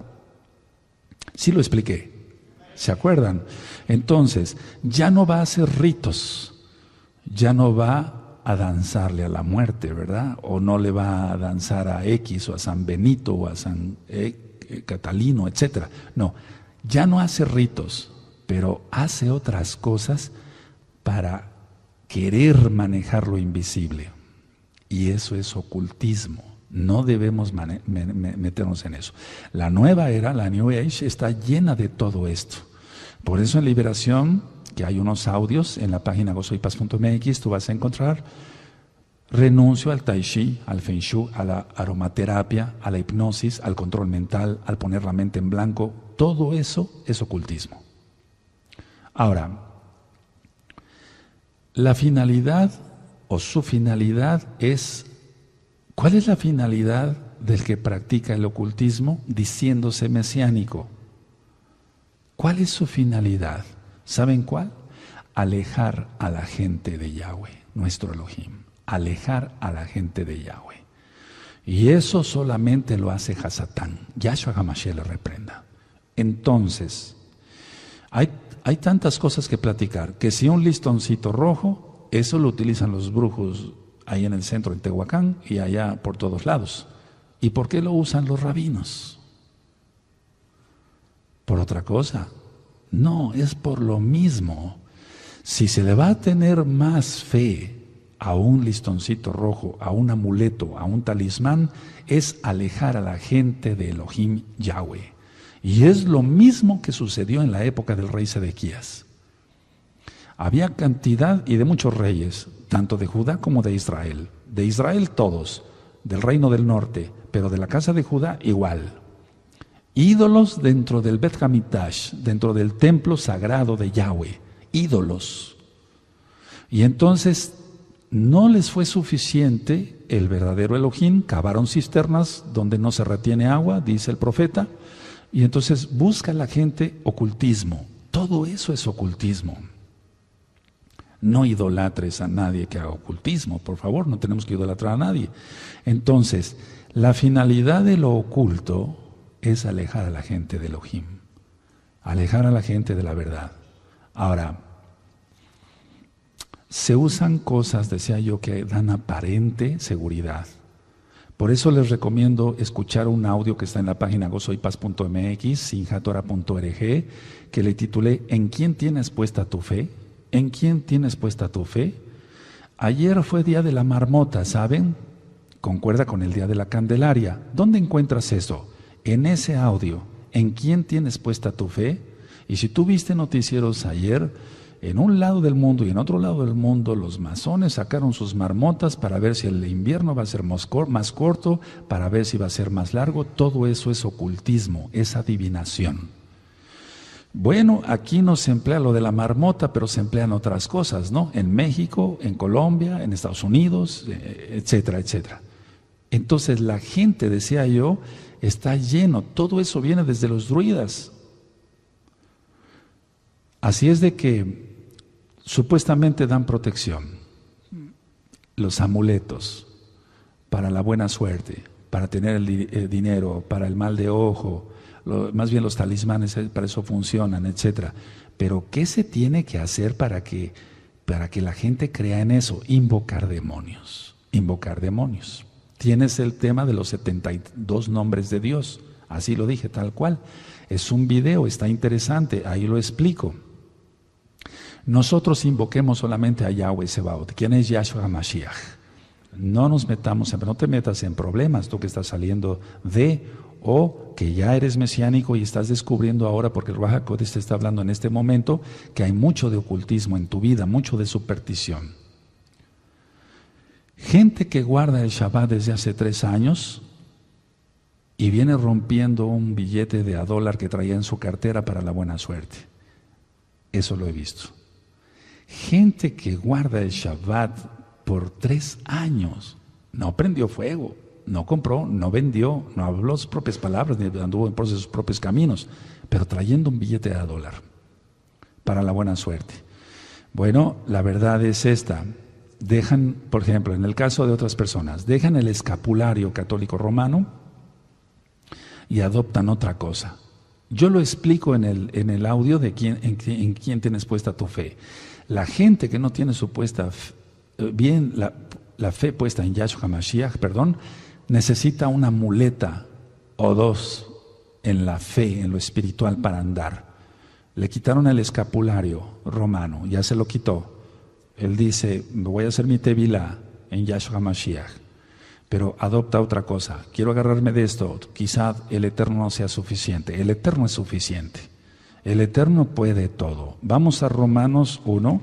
Sí lo expliqué. ¿Se acuerdan? Entonces, ya no va a hacer ritos, ya no va a danzarle a la muerte, ¿verdad? O no le va a danzar a X o a San Benito o a San Catalino, etcétera. No, ya no hace ritos, pero hace otras cosas para querer manejar lo invisible. Y eso es ocultismo. No debemos meternos en eso. La nueva era, la New Age, está llena de todo esto. Por eso en Liberación, que hay unos audios en la página gozoypaz.mx, tú vas a encontrar: renuncio al tai chi, al feng shui, a la aromaterapia, a la hipnosis, al control mental, al poner la mente en blanco. Todo eso es ocultismo. Ahora, la finalidad o su finalidad es, ¿cuál es la finalidad del que practica el ocultismo diciéndose mesiánico? ¿Cuál es su finalidad? ¿Saben cuál? Alejar a la gente de Yahweh, nuestro Elohim. Alejar a la gente de Yahweh. Y eso solamente lo hace Hasatán. Yahshua HaMashiach le reprenda. Entonces, hay tantas cosas que platicar, que si un listoncito rojo, eso lo utilizan los brujos ahí en el centro, en Tehuacán, y allá por todos lados. ¿Y por qué lo usan los rabinos? ¿Por otra cosa? No, es por lo mismo. Si se le va a tener más fe a un listoncito rojo, a un amuleto, a un talismán, es alejar a la gente de Elohim Yahweh. Y es lo mismo que sucedió en la época del rey Sedequías. Había cantidad y de muchos reyes, tanto de Judá como de Israel. De Israel todos, del reino del norte, pero de la casa de Judá igual. Ídolos dentro del Bet Hamikdash, dentro del templo sagrado de Yahweh. Ídolos. Y entonces no les fue suficiente el verdadero Elohim, cavaron cisternas donde no se retiene agua, dice el profeta, y entonces busca la gente ocultismo. Todo eso es ocultismo. No idolatres a nadie que haga ocultismo, por favor, no tenemos que idolatrar a nadie. Entonces, la finalidad de lo oculto es alejar a la gente de Elohim, alejar a la gente de la verdad. Ahora, se usan cosas, decía yo, que dan aparente seguridad. Por eso les recomiendo escuchar un audio que está en la página gozoypaz.mx, sinjatora.org, que le titulé ¿En quién tienes puesta tu fe? ¿En quién tienes puesta tu fe? Ayer fue día de la marmota, ¿saben? Concuerda con el día de la Candelaria. ¿Dónde encuentras eso? En ese audio. ¿En quién tienes puesta tu fe? Y si tú viste noticieros ayer, en un lado del mundo y en otro lado del mundo, los masones sacaron sus marmotas para ver si el invierno va a ser más corto, para ver si va a ser más largo. Todo eso es ocultismo, es adivinación. Bueno, aquí no se emplea lo de la marmota, pero se emplean otras cosas, ¿no? En México, en Colombia, en Estados Unidos, etcétera, etcétera. Entonces la gente, decía yo, está lleno, todo eso viene desde los druidas. Así es de que supuestamente dan protección, los amuletos para la buena suerte, para tener el dinero, para el mal de ojo, más bien los talismanes para eso funcionan, etcétera. Pero ¿qué se tiene que hacer para que la gente crea en eso? Invocar demonios, invocar demonios. Tienes el tema de los 72 nombres de Dios, así lo dije tal cual. Es un video, está interesante, ahí lo explico. Nosotros invoquemos solamente a Yahweh Sebaot. ¿Quién es Yahshua Mashiach? No nos metamos, no te metas en problemas, tú que estás saliendo o que ya eres mesiánico y estás descubriendo ahora, porque el Ruach HaKodesh te está hablando en este momento, que hay mucho de ocultismo en tu vida, mucho de superstición. Gente que guarda el Shabbat desde hace 3 años y viene rompiendo un billete de $1 que traía en su cartera para la buena suerte. Eso lo he visto. Gente que guarda el Shabbat por 3 años, no prendió fuego, no compró, no vendió, no habló sus propias palabras, ni anduvo por sus propios caminos, pero trayendo un billete de $1 para la buena suerte. Bueno, la verdad es esta. Dejan, por ejemplo, en el caso de otras personas, dejan el escapulario católico romano y adoptan otra cosa. Yo lo explico en el audio de en quién tienes puesta tu fe. La gente que no tiene la fe puesta en Yahshua Mashiach, necesita una muleta o 2 en la fe, en lo espiritual para andar. Le quitaron el escapulario romano, ya se lo quitó. Él dice, me voy a hacer mi tevilá en Yahshua Mashiach, pero adopta otra cosa. Quiero agarrarme de esto, quizá el Eterno no sea suficiente. El Eterno es suficiente. El Eterno puede todo. Vamos a Romanos 1,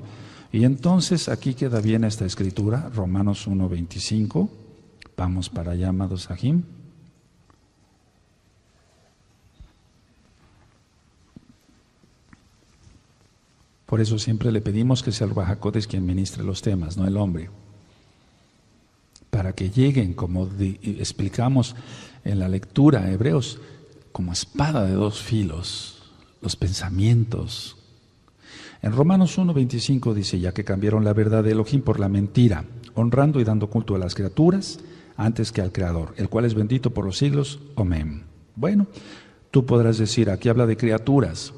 y entonces aquí queda bien esta escritura, Romanos 1:25. Vamos para allá, amados Sahim. Por eso siempre le pedimos que sea el Ruach HaKodesh quien ministre los temas, no el hombre. Para que lleguen, como explicamos en la lectura, Hebreos, como espada de 2 filos, los pensamientos. En Romanos 1:25 dice, ya que cambiaron la verdad de Elohim por la mentira, honrando y dando culto a las criaturas antes que al Creador, el cual es bendito por los siglos. Amén. Bueno, tú podrás decir, aquí habla de criaturas.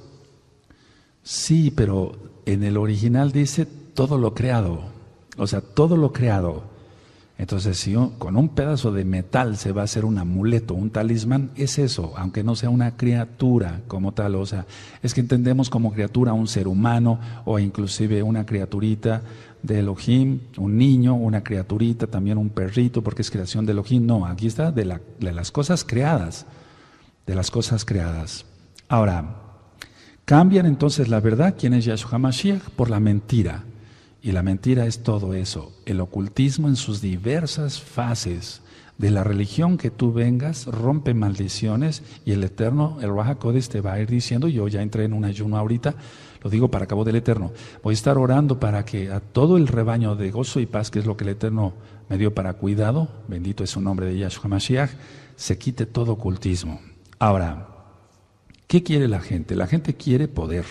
Sí, pero en el original dice todo lo creado, o sea, todo lo creado. Entonces, si con un pedazo de metal se va a hacer un amuleto, un talismán, es eso, aunque no sea una criatura como tal. O sea, es que entendemos como criatura un ser humano o inclusive una criaturita de Elohim, un niño, una criaturita, también un perrito, porque es creación de Elohim. No, aquí está de las cosas creadas, de las cosas creadas. Ahora, cambian entonces la verdad, ¿quién es Yahshua Mashiach? Por la mentira. Y la mentira es todo eso, el ocultismo en sus diversas fases. De la religión que tú vengas, rompe maldiciones y el Eterno, el Ruach HaKodesh te va a ir diciendo, yo ya entré en un ayuno ahorita, lo digo para cabo del Eterno, voy a estar orando para que a todo el rebaño de gozo y paz, que es lo que el Eterno me dio para cuidado, bendito es su nombre de Yahshua Mashiach, se quite todo ocultismo. Ahora, ¿qué quiere la gente? La gente quiere poder.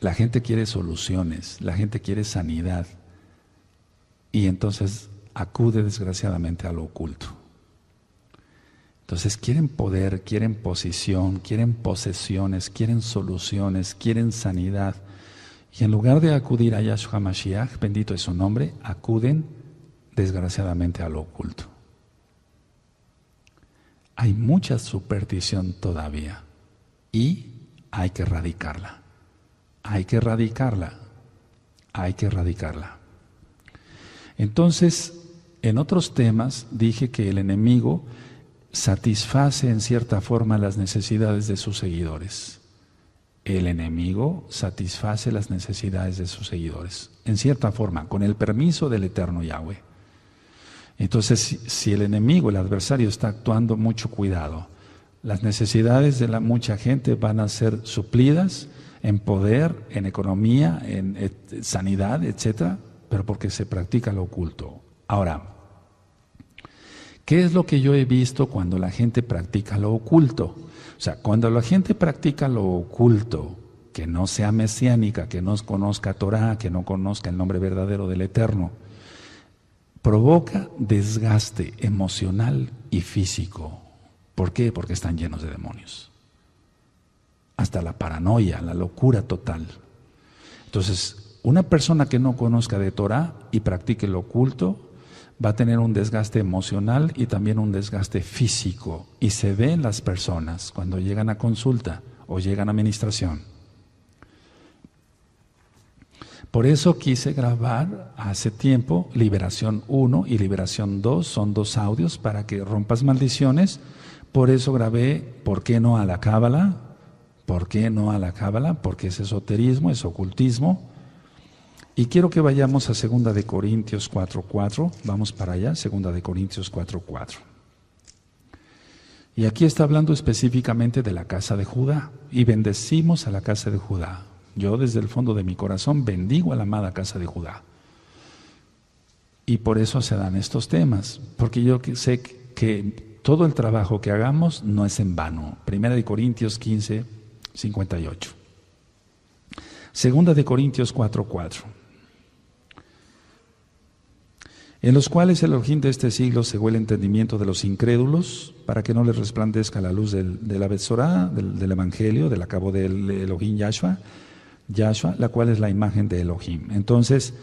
La gente quiere soluciones, la gente quiere sanidad y entonces acude desgraciadamente a lo oculto. Entonces quieren poder, quieren posición, quieren posesiones, quieren soluciones, quieren sanidad y en lugar de acudir a Yahshua Mashiach, bendito es su nombre, acuden desgraciadamente a lo oculto. Hay mucha superstición todavía y hay que erradicarla. Hay que erradicarla, hay que erradicarla. Entonces, en otros temas dije que el enemigo satisface en cierta forma las necesidades de sus seguidores. El enemigo satisface las necesidades de sus seguidores, en cierta forma, con el permiso del Eterno Yahweh. Entonces, si el enemigo, el adversario, está actuando, mucho cuidado. Las necesidades de mucha gente van a ser suplidas en poder, en economía, en sanidad, etcétera, pero porque se practica lo oculto. Ahora, ¿Qué es lo que yo he visto cuando la gente practica lo oculto? O sea, cuando la gente practica lo oculto, que no sea mesiánica, que no conozca Torah, que no conozca el nombre verdadero del Eterno, provoca desgaste emocional y físico. ¿Por qué? Porque están llenos de demonios. Hasta la paranoia, la locura total. Entonces, una persona que no conozca de Torah y practique lo oculto va a tener un desgaste emocional y también un desgaste físico. Y se ve en las personas cuando llegan a consulta o llegan a administración. Por eso quise grabar hace tiempo Liberación 1 y Liberación 2, son 2 audios para que rompas maldiciones. Por eso grabé ¿por qué no a la Cábala? ¿Por qué no a la Cábala? Porque es esoterismo, es ocultismo. Y quiero que vayamos a 2 de Corintios 4:4, vamos para allá, 2 de Corintios 4:4. Y aquí está hablando específicamente de la casa de Judá, y bendecimos a la casa de Judá. Yo desde el fondo de mi corazón bendigo a la amada casa de Judá. Y por eso se dan estos temas, porque yo sé que todo el trabajo que hagamos no es en vano. 1 de Corintios 15:58. 2 de Corintios 4:4. En los cuales el Elohim de este siglo cegó el entendimiento de los incrédulos, para que no les resplandezca la luz de la Betzorá, del Evangelio, del acabo del Elohim Yahshua, la cual es la imagen de Elohim. Entonces,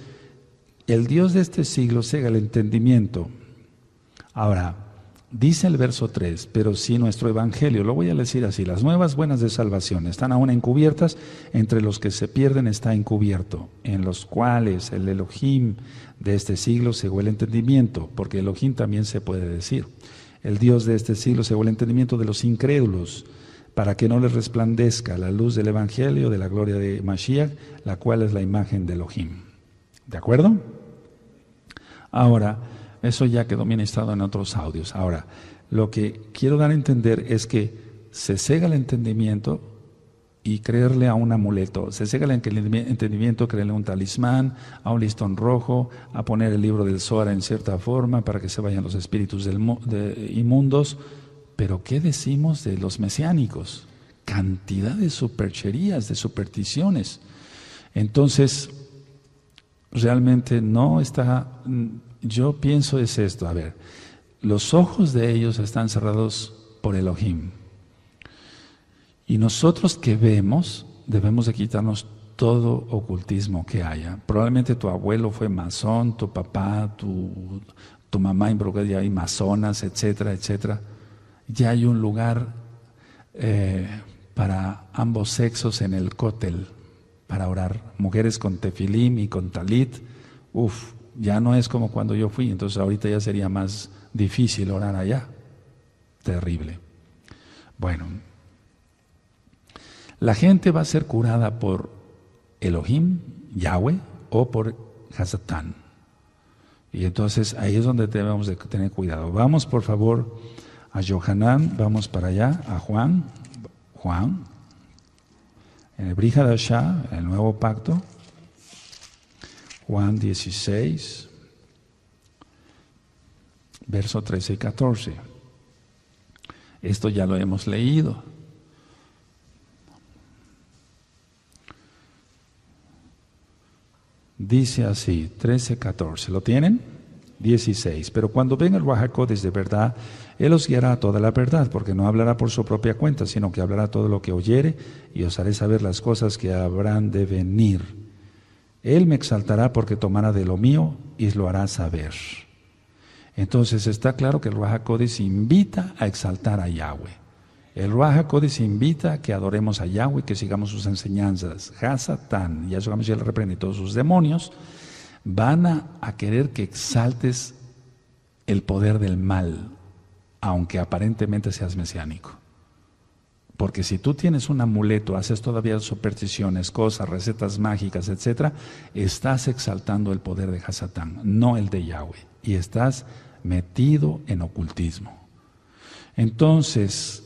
el Dios de este siglo cega el entendimiento. Ahora, dice el verso 3, pero si nuestro Evangelio, lo voy a decir así, las nuevas buenas de salvación están aún encubiertas, entre los que se pierden está encubierto, en los cuales el Elohim de este siglo cegó el entendimiento, porque Elohim también se puede decir. El Dios de este siglo cegó el entendimiento de los incrédulos, para que no les resplandezca la luz del Evangelio de la gloria de Mashiach, la cual es la imagen de Elohim. ¿De acuerdo? Ahora, eso ya quedó ministrado en otros audios. Ahora, lo que quiero dar a entender es que se cega el entendimiento y creerle a un amuleto. Se cega el entendimiento, creerle a un talismán, a un listón rojo, a poner el libro del Zohar en cierta forma para que se vayan los espíritus inmundos. Pero ¿qué decimos de los mesiánicos? Cantidad de supercherías, de supersticiones. Entonces, realmente no está... Yo pienso es esto, a ver, los ojos de ellos están cerrados por Elohim. Y nosotros que vemos, debemos de quitarnos todo ocultismo que haya. Probablemente tu abuelo fue masón, tu papá, tu mamá involucrada, ya hay masonas, etcétera, etcétera. Ya hay un lugar para ambos sexos en el cótel para orar. Mujeres con tefilim y con talit. Ya no es como cuando yo fui, entonces ahorita ya sería más difícil orar allá. Terrible. Bueno, la gente va a ser curada por Elohim, Yahweh, o por Hasatán. Y entonces ahí es donde debemos de tener cuidado. Vamos por favor a Yohanan, vamos para allá, a Juan, en el Brit Hadashah, el nuevo pacto, Juan 16, verso 13 y 14. Esto ya lo hemos leído. Dice así, 13, 14. ¿Lo tienen? 16. Pero cuando venga el Ruach HaKodesh de verdad, Él os guiará a toda la verdad, porque no hablará por su propia cuenta, sino que hablará todo lo que oyere, y os haré saber las cosas que habrán de venir. Él me exaltará porque tomará de lo mío y lo hará saber. Entonces está claro que el Ruach HaKodesh invita a exaltar a Yahweh. El Ruach HaKodesh invita a que adoremos a Yahweh, que sigamos sus enseñanzas. Hasatán, Yahshua Mashiach reprende todos sus demonios, van a querer que exaltes el poder del mal, aunque aparentemente seas mesiánico. Porque si tú tienes un amuleto, haces todavía supersticiones, cosas, recetas mágicas, etcétera, estás exaltando el poder de Hasatán, no el de Yahweh, y estás metido en ocultismo. Entonces,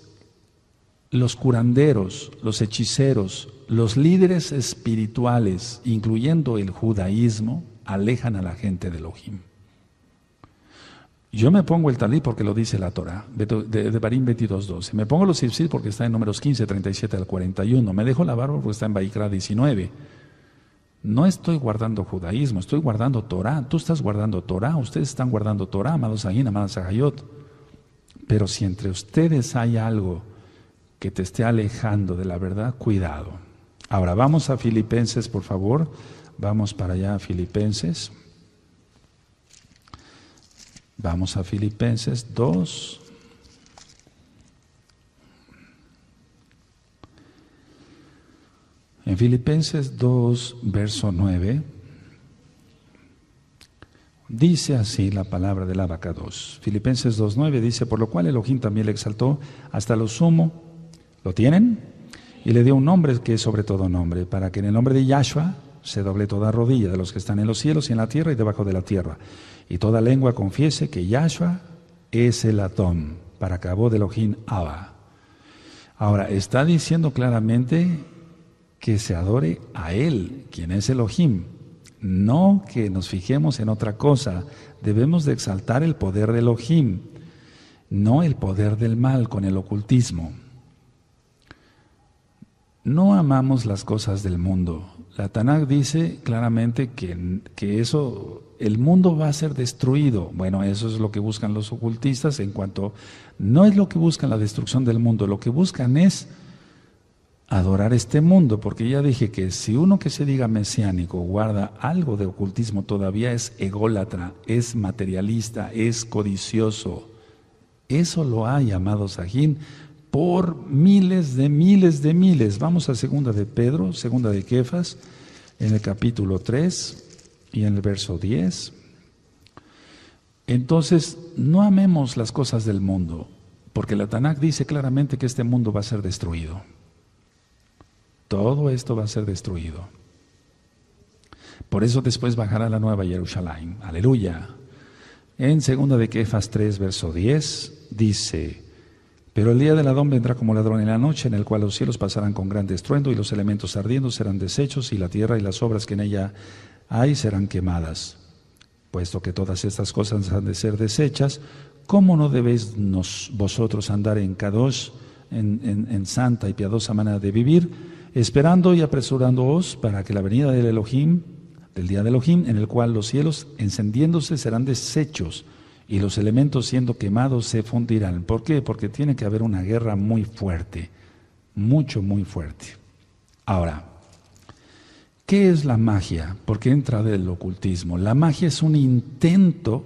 los curanderos, los hechiceros, los líderes espirituales, incluyendo el judaísmo, alejan a la gente de Elohim. Yo me pongo el talit porque lo dice la Torah, de Devarim 22:12. Me pongo los tzitzit porque está en Números 15, 37 al 41. Me dejo la barba porque está en Vaikra 19. No estoy guardando judaísmo, estoy guardando Torah. Tú estás guardando Torah, ustedes están guardando Torah, amados Agin, amadas Agayot. Pero si entre ustedes hay algo que te esté alejando de la verdad, cuidado. Ahora vamos a Filipenses, por favor. Vamos para allá a Filipenses. Vamos a Filipenses 2. En Filipenses 2, verso 9, dice así la palabra del Abacados. Filipenses 2:9 dice: por lo cual Elohim también le exaltó hasta lo sumo. ¿Lo tienen? Y le dio un nombre que es sobre todo nombre, para que en el nombre de Yahshua se doble toda rodilla de los que están en los cielos y en la tierra y debajo de la tierra, y toda lengua confiese que Yahshua es el Adón, para cabo de Elohim Abba. Ahora, está diciendo claramente que se adore a Él, quien es Elohim, no que nos fijemos en otra cosa. Debemos de exaltar el poder de Elohim, no el poder del mal con el ocultismo. No amamos las cosas del mundo. La Tanakh dice claramente que eso, el mundo va a ser destruido. Bueno, eso es lo que buscan los ocultistas en cuanto, no es lo que buscan la destrucción del mundo, lo que buscan es adorar este mundo, porque ya dije que si uno que se diga mesiánico guarda algo de ocultismo todavía es ególatra, es materialista, es codicioso. Eso lo hay, amados Agin, por miles de miles de miles. Vamos a segunda de Pedro, segunda de Kefas, en el capítulo 3 y en el verso 10. Entonces, no amemos las cosas del mundo, porque la Tanakh dice claramente que este mundo va a ser destruido. Todo esto va a ser destruido. Por eso después bajará la nueva Jerusalén. Aleluya. En segunda de Kefas 3, verso 10, dice: pero el día del Adón vendrá como ladrón en la noche, en el cual los cielos pasarán con gran estruendo y los elementos ardiendo serán deshechos y la tierra y las obras que en ella hay serán quemadas. Puesto que todas estas cosas han de ser deshechas, ¿cómo no debéis vosotros andar en Kadosh, en santa y piadosa manera de vivir, esperando y apresurándoos para que la venida del Elohim, del día de Elohim, en el cual los cielos encendiéndose serán deshechos y los elementos siendo quemados se fundirán? ¿Por qué? Porque tiene que haber una guerra muy fuerte, muy fuerte. Ahora, ¿qué es la magia? ¿Por qué entra del ocultismo? La magia es un intento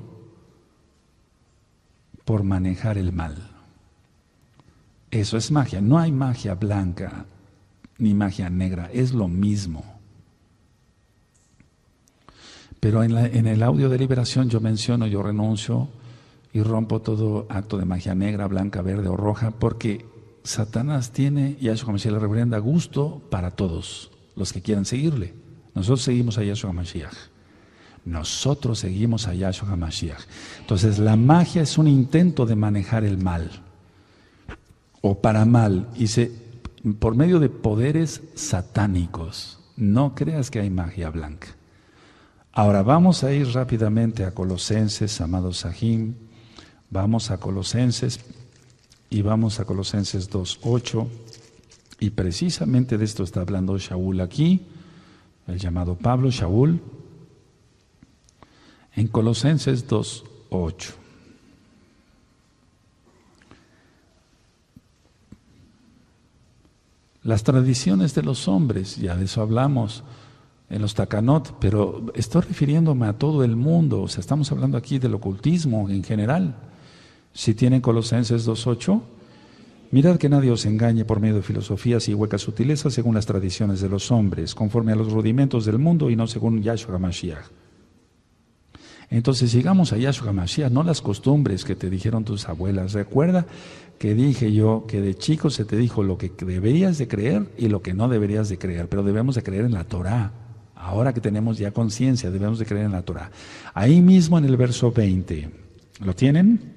por manejar el mal. Eso es magia. No hay magia blanca ni magia negra, es lo mismo. Pero en el audio de liberación yo menciono, yo renuncio y rompo todo acto de magia negra, blanca, verde o roja, porque Satanás tiene, Yahshua HaMashiach le reprenda, gusto para todos los que quieran seguirle. Nosotros seguimos a Yahshua HaMashiach. Nosotros seguimos a Yahshua HaMashiach. Entonces la magia es un intento de manejar el mal, o para mal, y por medio de poderes satánicos. No creas que hay magia blanca. Ahora vamos a ir rápidamente a Colosenses, amados Sahim. Vamos a Colosenses y vamos a Colosenses 2:8. Y precisamente de esto está hablando Shaul aquí, el llamado Pablo, Shaul, en Colosenses 2:8. Las tradiciones de los hombres, ya de eso hablamos en los Takanot, pero estoy refiriéndome a todo el mundo, o sea, estamos hablando aquí del ocultismo en general. Si tienen Colosenses 2:8, mirad que nadie os engañe por medio de filosofías y huecas sutilezas según las tradiciones de los hombres, conforme a los rudimentos del mundo y no según Yahshua HaMashiach. Entonces sigamos a Yahshua HaMashiach, no las costumbres que te dijeron tus abuelas. Recuerda que dije yo que de chico se te dijo lo que deberías de creer y lo que no deberías de creer, pero debemos de creer en la Torah. Ahora que tenemos ya conciencia, debemos de creer en la Torah. Ahí mismo en el verso 20, ¿lo tienen?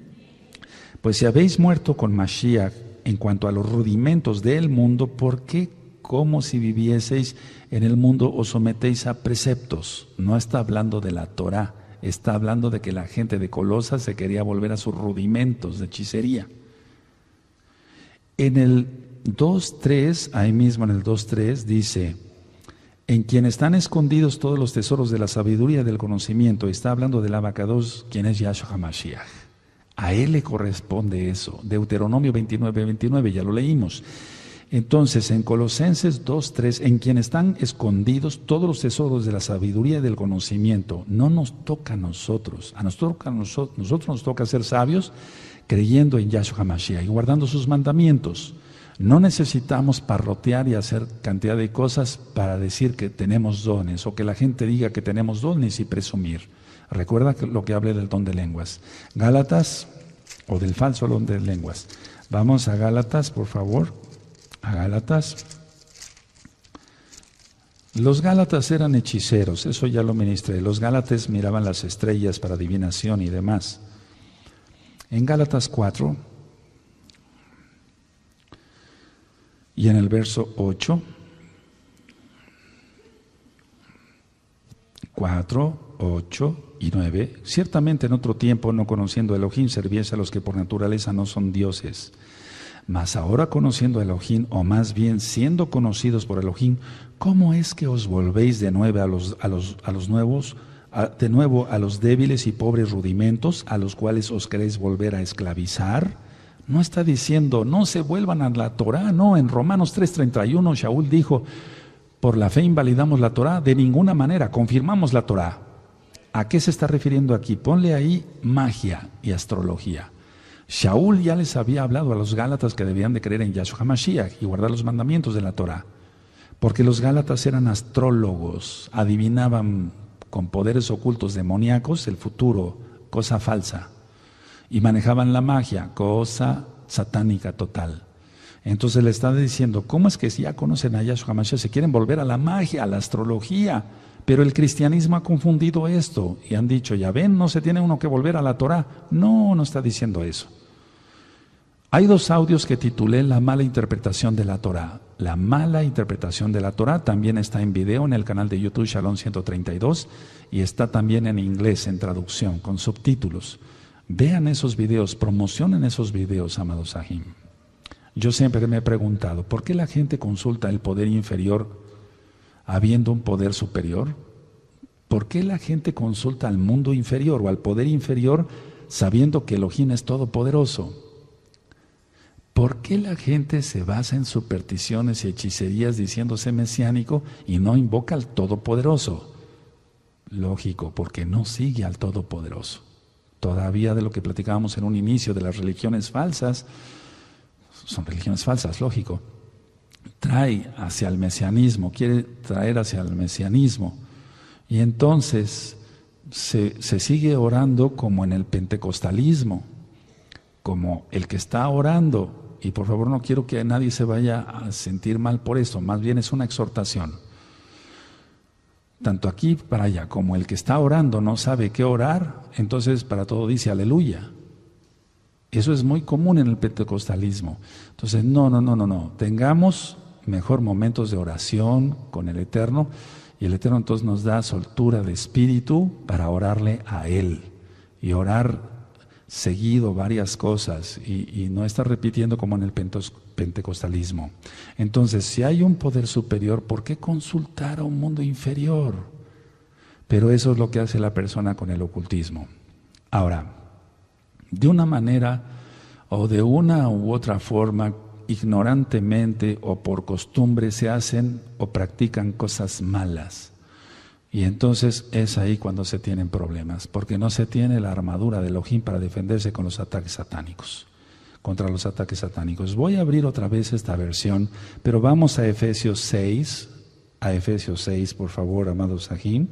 Pues si habéis muerto con Mashiach en cuanto a los rudimentos del mundo, ¿por qué, como si vivieseis en el mundo, os sometéis a preceptos? No está hablando de la Torah, está hablando de que la gente de Colosas se quería volver a sus rudimentos de hechicería. En el 2.3, ahí mismo en el 2.3 dice, en quien están escondidos todos los tesoros de la sabiduría y del conocimiento. Está hablando del Abacados, quien es Yahshua HaMashiach. A él le corresponde eso. Deuteronomio 29, ya lo leímos. Entonces, en Colosenses 2.3, en quien están escondidos todos los tesoros de la sabiduría y del conocimiento. No nos toca a nosotros. A nosotros nos toca ser sabios creyendo en Yahshua HaMashiach y guardando sus mandamientos. No necesitamos parrotear y hacer cantidad de cosas para decir que tenemos dones o que la gente diga que tenemos dones y presumir. Recuerda lo que hablé del don de lenguas. Gálatas, o del falso don de lenguas. Vamos a Gálatas, por favor. A Gálatas. Los Gálatas eran hechiceros, eso ya lo ministré. Los Gálatas miraban las estrellas para adivinación y demás. En Gálatas 4, y en el verso 8, 4, 8 y 9, ciertamente en otro tiempo, no conociendo a Elohim, servíais a los que por naturaleza no son dioses. Mas ahora conociendo a Elohim, o más bien siendo conocidos por Elohim, ¿cómo es que os volvéis de nuevo a los débiles y pobres rudimentos, a los cuales os queréis volver a esclavizar? No está diciendo, no se vuelvan a la Torá, no, en Romanos 3:31 Shaul dijo, por la fe invalidamos la Torá, de ninguna manera, confirmamos la Torá. ¿A qué se está refiriendo aquí? Ponle ahí magia y astrología. Shaul ya les había hablado a los Gálatas que debían de creer en Yahshua HaMashiach y guardar los mandamientos de la Torá, porque los Gálatas eran astrólogos, adivinaban con poderes ocultos demoníacos el futuro, cosa falsa. Y manejaban la magia, cosa satánica total. Entonces le está diciendo, ¿cómo es que si ya conocen a Yahshua HaMashiach se quieren volver a la magia, a la astrología? Pero el cristianismo ha confundido esto y han dicho, ya ven, no se tiene uno que volver a la Torá. No, no está diciendo eso. Hay 2 audios que titulé La mala interpretación de la Torá. La mala interpretación de la Torá también está en video en el canal de YouTube Shalom 132 y está también en inglés, en traducción, con subtítulos. Vean esos videos, promocionen esos videos, amados Sahim. Yo siempre me he preguntado, ¿por qué la gente consulta el poder inferior habiendo un poder superior? ¿Por qué la gente consulta al mundo inferior o al poder inferior sabiendo que Elohim es todopoderoso? ¿Por qué la gente se basa en supersticiones y hechicerías diciéndose mesiánico y no invoca al todopoderoso? Lógico, porque no sigue al todopoderoso. Todavía de lo que platicábamos en un inicio de las religiones falsas, son religiones falsas, lógico, trae hacia el mesianismo, quiere traer hacia el mesianismo, y entonces se sigue orando como en el pentecostalismo, como el que está orando, y por favor no quiero que nadie se vaya a sentir mal por esto, más bien es una exhortación. Tanto aquí para allá, como el que está orando no sabe qué orar, entonces para todo dice aleluya. Eso es muy común en el pentecostalismo. Entonces, no. Tengamos mejor momentos de oración con el Eterno, y el Eterno entonces nos da soltura de espíritu para orarle a Él y orar seguido varias cosas y no estar repitiendo como en el pentecostalismo. Entonces, si hay un poder superior, ¿por qué consultar a un mundo inferior? Pero eso es lo que hace la persona con el ocultismo. Ahora, de una manera o de una u otra forma, ignorantemente o por costumbre se hacen o practican cosas malas. Y entonces es ahí cuando se tienen problemas, porque no se tiene la armadura de Elohim para defenderse con los ataques satánicos, contra los ataques satánicos. Voy a abrir otra vez esta versión, pero vamos a Efesios 6, por favor, amados Sahim,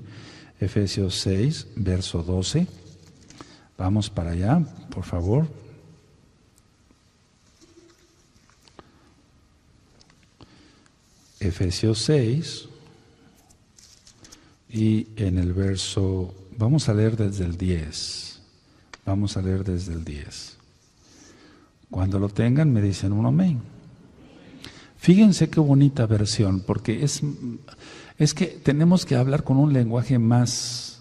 Efesios 6, verso 12. Vamos para allá, por favor. Efesios 6, y en el verso, vamos a leer desde el 10. Vamos a leer desde el 10. Cuando lo tengan me dicen un amén. Fíjense qué bonita versión, porque es que tenemos que hablar con un lenguaje más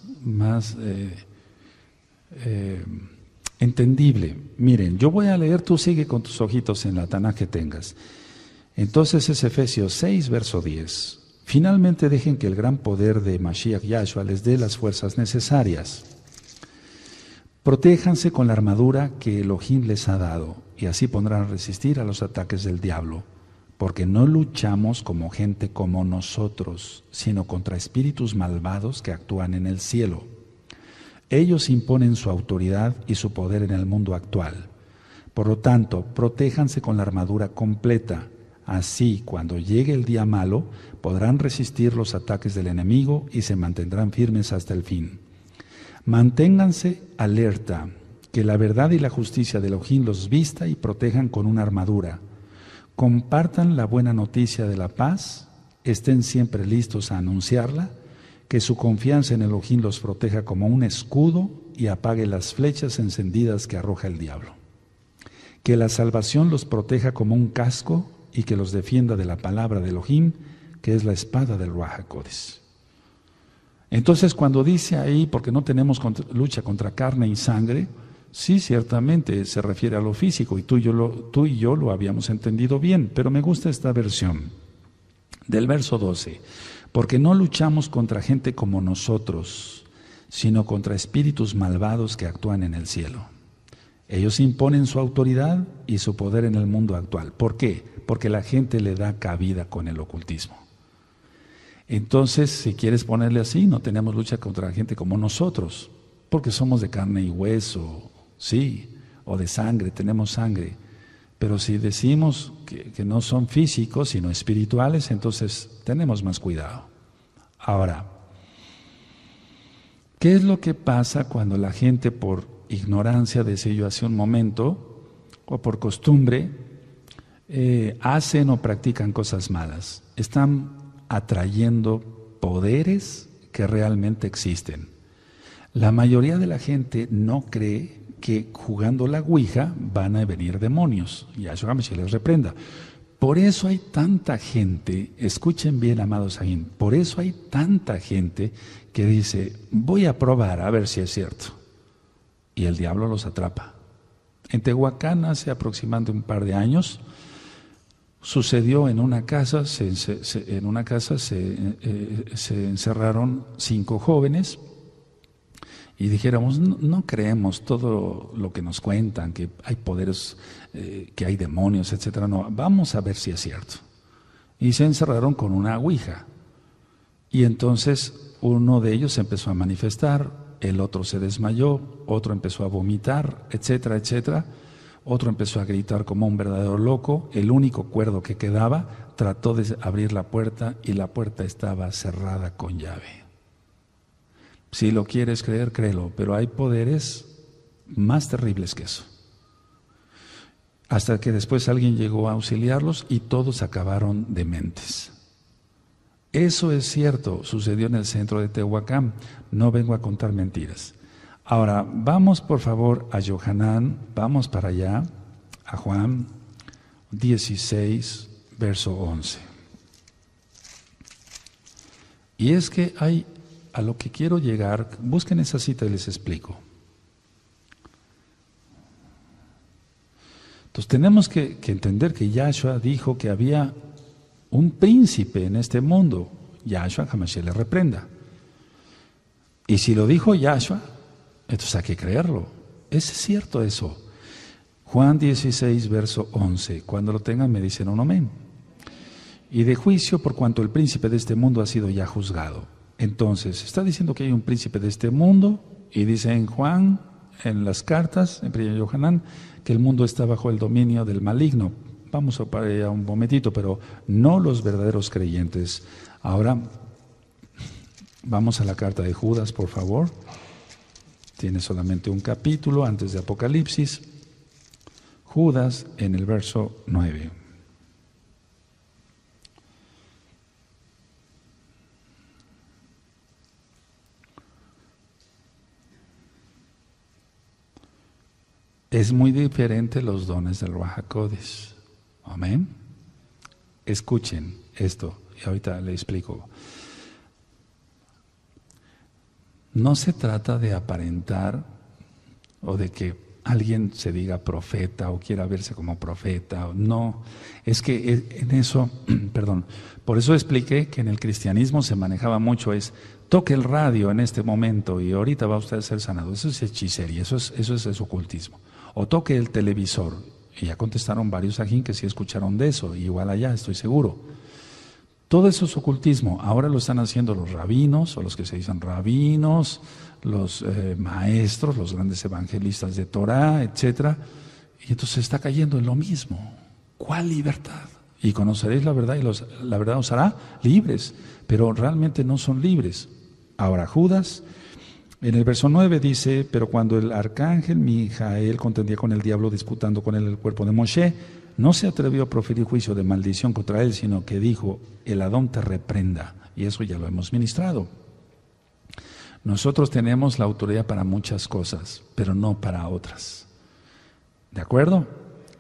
entendible. Miren, yo voy a leer, tú sigue con tus ojitos en la Tanaj que tengas. Entonces es Efesios 6, verso 10. Finalmente dejen que el gran poder de Mashiach Yahshua les dé las fuerzas necesarias. Protéjanse con la armadura que Elohim les ha dado y así podrán a resistir a los ataques del diablo, porque no luchamos como gente como nosotros, sino contra espíritus malvados que actúan en el cielo. Ellos imponen su autoridad y su poder en el mundo actual. Por lo tanto, protéjanse con la armadura completa. Así, cuando llegue el día malo, podrán resistir los ataques del enemigo y se mantendrán firmes hasta el fin. Manténganse alerta, que la verdad y la justicia de Elohim los vista y protejan con una armadura. Compartan la buena noticia de la paz, estén siempre listos a anunciarla, que su confianza en Elohim los proteja como un escudo y apague las flechas encendidas que arroja el diablo. Que la salvación los proteja como un casco y que los defienda de la palabra de Elohim, que es la espada del Ruach HaKodesh. Entonces, cuando dice ahí, porque no tenemos lucha contra carne y sangre, sí, ciertamente se refiere a lo físico, y tú y yo lo habíamos entendido bien, pero me gusta esta versión del verso 12. Porque no luchamos contra gente como nosotros, sino contra espíritus malvados que actúan en el cielo. Ellos imponen su autoridad y su poder en el mundo actual. ¿Por qué? Porque la gente le da cabida con el ocultismo. Entonces, si quieres ponerle así, no tenemos lucha contra gente como nosotros, porque somos de carne y hueso, sí, o de sangre, tenemos sangre. Pero si decimos que no son físicos, sino espirituales, entonces tenemos más cuidado. Ahora, ¿qué es lo que pasa cuando la gente por ignorancia, decía yo hace un momento, o por costumbre, hacen o practican cosas malas? Están atrayendo poderes que realmente existen. La mayoría de la gente no cree que jugando la ouija van a venir demonios. Yahshua Mashiach les reprenda. Por eso hay tanta gente, escuchen bien, amados Ahim, por eso hay tanta gente que dice, voy a probar a ver si es cierto. Y el diablo los atrapa. En Tehuacán, hace aproximadamente un par de años, sucedió en una casa, se encerraron 5 jóvenes. Y dijéramos, no creemos todo lo que nos cuentan, que hay poderes, que hay demonios, etcétera. No, vamos a ver si es cierto. Y se encerraron con una ouija. Y entonces uno de ellos se empezó a manifestar, el otro se desmayó, otro empezó a vomitar, etcétera, etcétera. Otro empezó a gritar como un verdadero loco. El único cuerdo que quedaba trató de abrir la puerta y la puerta estaba cerrada con llave. Si lo quieres creer, créelo, pero hay poderes más terribles que eso. Hasta que después alguien llegó a auxiliarlos y todos acabaron dementes. Eso es cierto, sucedió en el centro de Tehuacán. No vengo a contar mentiras. Ahora, vamos por favor a Yohanan, vamos para allá, a Juan 16, verso 11. Y es que a lo que quiero llegar, busquen esa cita y les explico. Entonces tenemos que entender que Yahshua dijo que había un príncipe en este mundo. Yahshua jamás le reprenda. Y si lo dijo Yahshua, entonces hay que creerlo. Es cierto eso. Juan 16, verso 11. Cuando lo tengan me dicen un amén. Y de juicio por cuanto el príncipe de este mundo ha sido ya juzgado. Entonces, está diciendo que hay un príncipe de este mundo, y dice en Juan, en las cartas, en 1 Yohanan, que el mundo está bajo el dominio del maligno. Vamos a parar ya un momentito, pero no los verdaderos creyentes. Ahora, vamos a la carta de Judas, por favor. Tiene solamente un capítulo antes de Apocalipsis. Judas, en el verso 9. Es muy diferente los dones del Ruach HaKodesh. Amén. Escuchen esto y ahorita le explico. No se trata de aparentar o de que alguien se diga profeta o quiera verse como profeta. No, es que en eso, perdón, por eso expliqué que en el cristianismo se manejaba mucho toque el radio en este momento y ahorita va usted a ser sanado. Eso es hechicería, eso es ocultismo. O toque el televisor. Y ya contestaron varios aquí que sí escucharon de eso, igual allá, estoy seguro. Todo eso es ocultismo. Ahora lo están haciendo los rabinos, o los que se dicen rabinos, los maestros, los grandes evangelistas de Torah, etcétera. Y entonces se está cayendo en lo mismo. ¿Cuál libertad? Y conoceréis la verdad y la verdad os hará libres, pero realmente no son libres. Ahora Judas, en el verso 9 dice, pero cuando el arcángel Mijael contendía con el diablo disputando con él el cuerpo de Moshe, no se atrevió a proferir juicio de maldición contra él, sino que dijo, el Adón te reprenda. Y eso ya lo hemos ministrado. Nosotros tenemos la autoridad para muchas cosas, pero no para otras. ¿De acuerdo?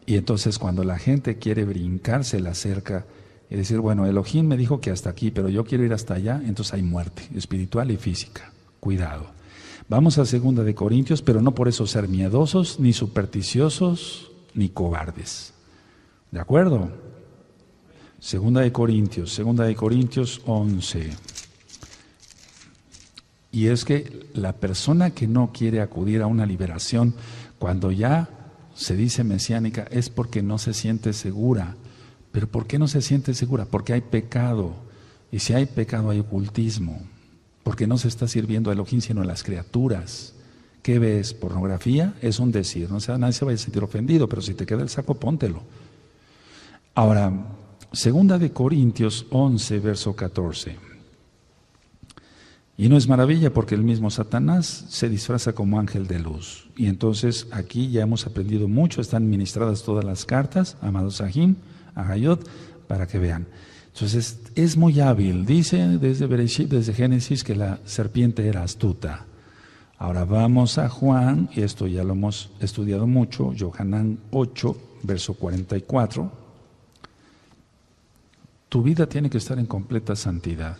Y entonces cuando la gente quiere brincarse la cerca y decir, bueno, Elohim me dijo que hasta aquí, pero yo quiero ir hasta allá, entonces hay muerte espiritual y física. Cuidado. Vamos a 2 de Corintios, pero no por eso ser miedosos, ni supersticiosos, ni cobardes. ¿De acuerdo? 2 de Corintios 11. Y es que la persona que no quiere acudir a una liberación, cuando ya se dice mesiánica, es porque no se siente segura. ¿Pero por qué no se siente segura? Porque hay pecado. Y si hay pecado, hay ocultismo. Porque no se está sirviendo a Elohim, sino a las criaturas. ¿Qué ves? ¿Pornografía? Es un decir. Nadie se vaya a sentir ofendido, pero si te queda el saco, póntelo. Ahora, 2 de Corintios 11, verso 14. Y no es maravilla porque el mismo Satanás se disfraza como ángel de luz. Y entonces aquí ya hemos aprendido mucho, están ministradas todas las cartas, amados Sahim, Agayot, para que vean. Entonces es muy hábil, dice desde Bereshit, desde Génesis, que la serpiente era astuta. Ahora vamos a Juan, y esto ya lo hemos estudiado mucho, Yohanan 8, verso 44. Tu vida tiene que estar en completa santidad.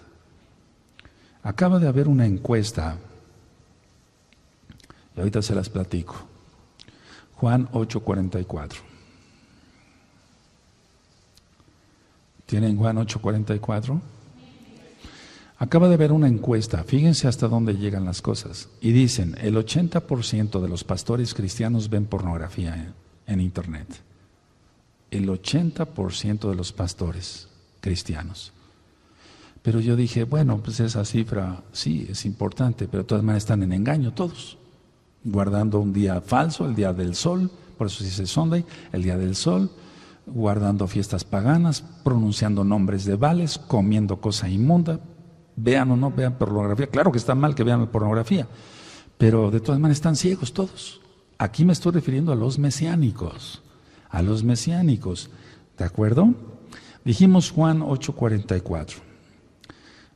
Acaba de haber una encuesta, y ahorita se las platico. Juan 8:44. ¿Tienen Juan 8:44? Acaba de haber una encuesta, fíjense hasta dónde llegan las cosas. Y dicen, el 80% de los pastores cristianos ven pornografía en internet. El 80% de los pastores cristianos. Pero yo dije, bueno, pues esa cifra sí es importante, pero de todas maneras están en engaño todos, guardando un día falso, el día del sol, por eso se dice Sunday, el día del sol, guardando fiestas paganas, pronunciando nombres de Baales, comiendo cosa inmunda, vean o no vean pornografía. Claro que está mal que vean pornografía, pero de todas maneras están ciegos todos. Aquí me estoy refiriendo a los mesiánicos, ¿de acuerdo? Dijimos Juan 8:44.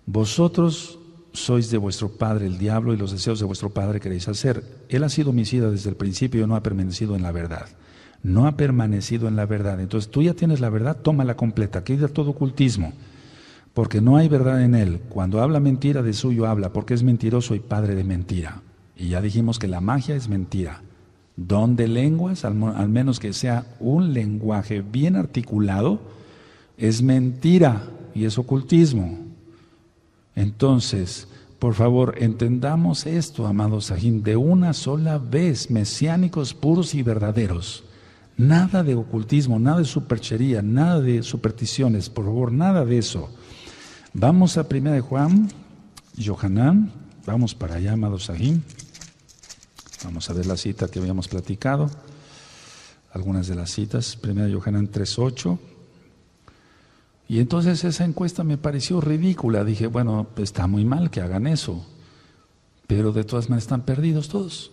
Vosotros sois de vuestro padre el diablo y los deseos de vuestro padre queréis hacer. Él ha sido homicida desde el principio y no ha permanecido en la verdad. No ha permanecido en la verdad. Entonces tú ya tienes la verdad, tómala completa. Quita todo ocultismo, porque no hay verdad en él. Cuando habla mentira, de suyo habla, porque es mentiroso y padre de mentira. Y ya dijimos que la magia es mentira. Don de lenguas, al menos que sea un lenguaje bien articulado, es mentira y es ocultismo. Entonces, por favor, entendamos esto, amados Sahim, de una sola vez, mesiánicos puros y verdaderos. Nada de ocultismo, nada de superchería, nada de supersticiones, por favor, nada de eso. Vamos a 1 de Juan, Yohanan, vamos para allá, amados Sahim. Vamos a ver la cita que habíamos platicado, algunas de las citas, 1 de Yohanan 3:8. Y entonces esa encuesta me pareció ridícula. Dije, bueno, está muy mal que hagan eso, pero de todas maneras están perdidos todos,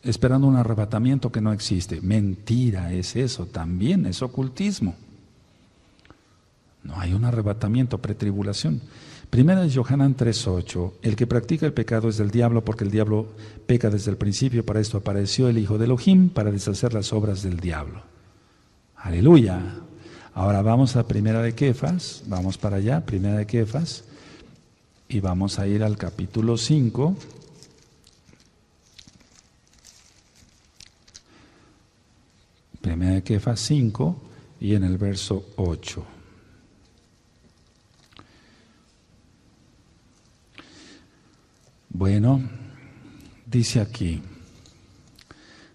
esperando un arrebatamiento que no existe. Mentira es eso, también es ocultismo. No hay un arrebatamiento, pretribulación. Primera de Yohanan 3:8, el que practica el pecado es del diablo, porque el diablo peca desde el principio. Para esto apareció el Hijo de Elohim, para deshacer las obras del diablo. Aleluya. Ahora vamos a Primera de Kefas, vamos para allá, Primera de Kefas, y vamos a ir al capítulo 5. Primera de Kefas 5 y en el verso 8. Bueno, dice aquí: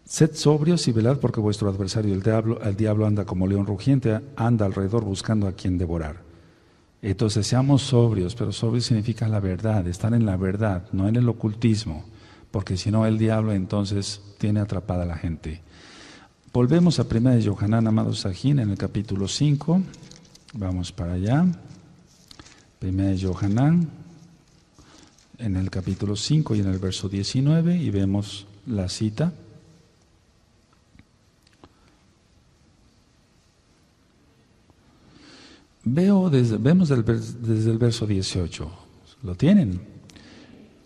sed sobrios y velad, porque vuestro adversario el diablo anda como león rugiente, anda alrededor buscando a quien devorar. Entonces seamos sobrios, pero sobrios significa la verdad, estar en la verdad, no en el ocultismo, porque si no el diablo entonces tiene atrapada a la gente. Volvemos a 1 de Yohanan, amados Sajín, en el capítulo 5, vamos para allá. 1 de Yohanan, en el capítulo 5 y en el verso 19, y vemos la cita. Vemos desde el verso 18, ¿lo tienen?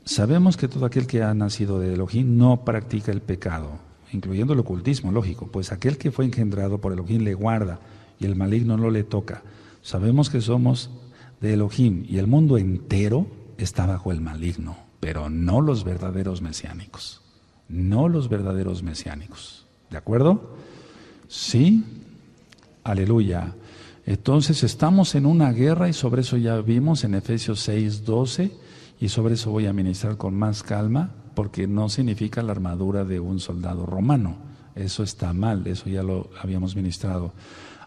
Sabemos que todo aquel que ha nacido de Elohim no practica el pecado, incluyendo el ocultismo, lógico, pues aquel que fue engendrado por Elohim le guarda y el maligno no le toca. Sabemos que somos de Elohim y el mundo entero está bajo el maligno, pero no los verdaderos mesiánicos, no los verdaderos mesiánicos. ¿De acuerdo? Sí, aleluya. Entonces estamos en una guerra y sobre eso ya vimos en Efesios 6:12 y sobre eso voy a ministrar con más calma porque no significa la armadura de un soldado romano. Eso está mal, eso ya lo habíamos ministrado.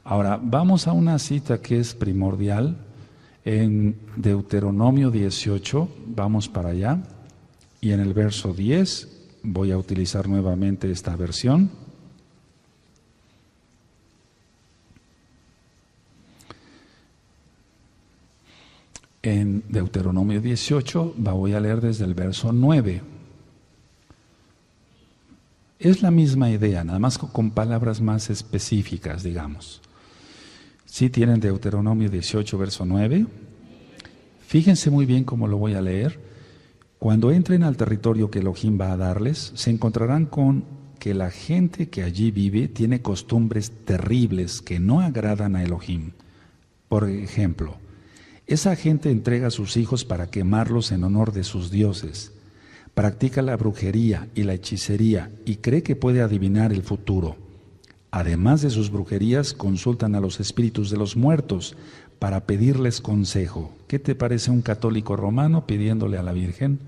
Ahora vamos a una cita que es primordial en Deuteronomio 18, vamos para allá y en el verso 10 voy a utilizar nuevamente esta versión. En Deuteronomio 18 voy a leer desde el verso 9. Es la misma idea, nada más con palabras más específicas, digamos. ¿Sí tienen Deuteronomio 18, verso 9? Fíjense muy bien cómo lo voy a leer. Cuando entren al territorio que Elohim va a darles, se encontrarán con que la gente que allí vive tiene costumbres terribles que no agradan a Elohim. Por ejemplo, esa gente entrega a sus hijos para quemarlos en honor de sus dioses, practica la brujería y la hechicería y cree que puede adivinar el futuro. Además de sus brujerías, consultan a los espíritus de los muertos para pedirles consejo. ¿Qué te parece un católico romano pidiéndole a la Virgen?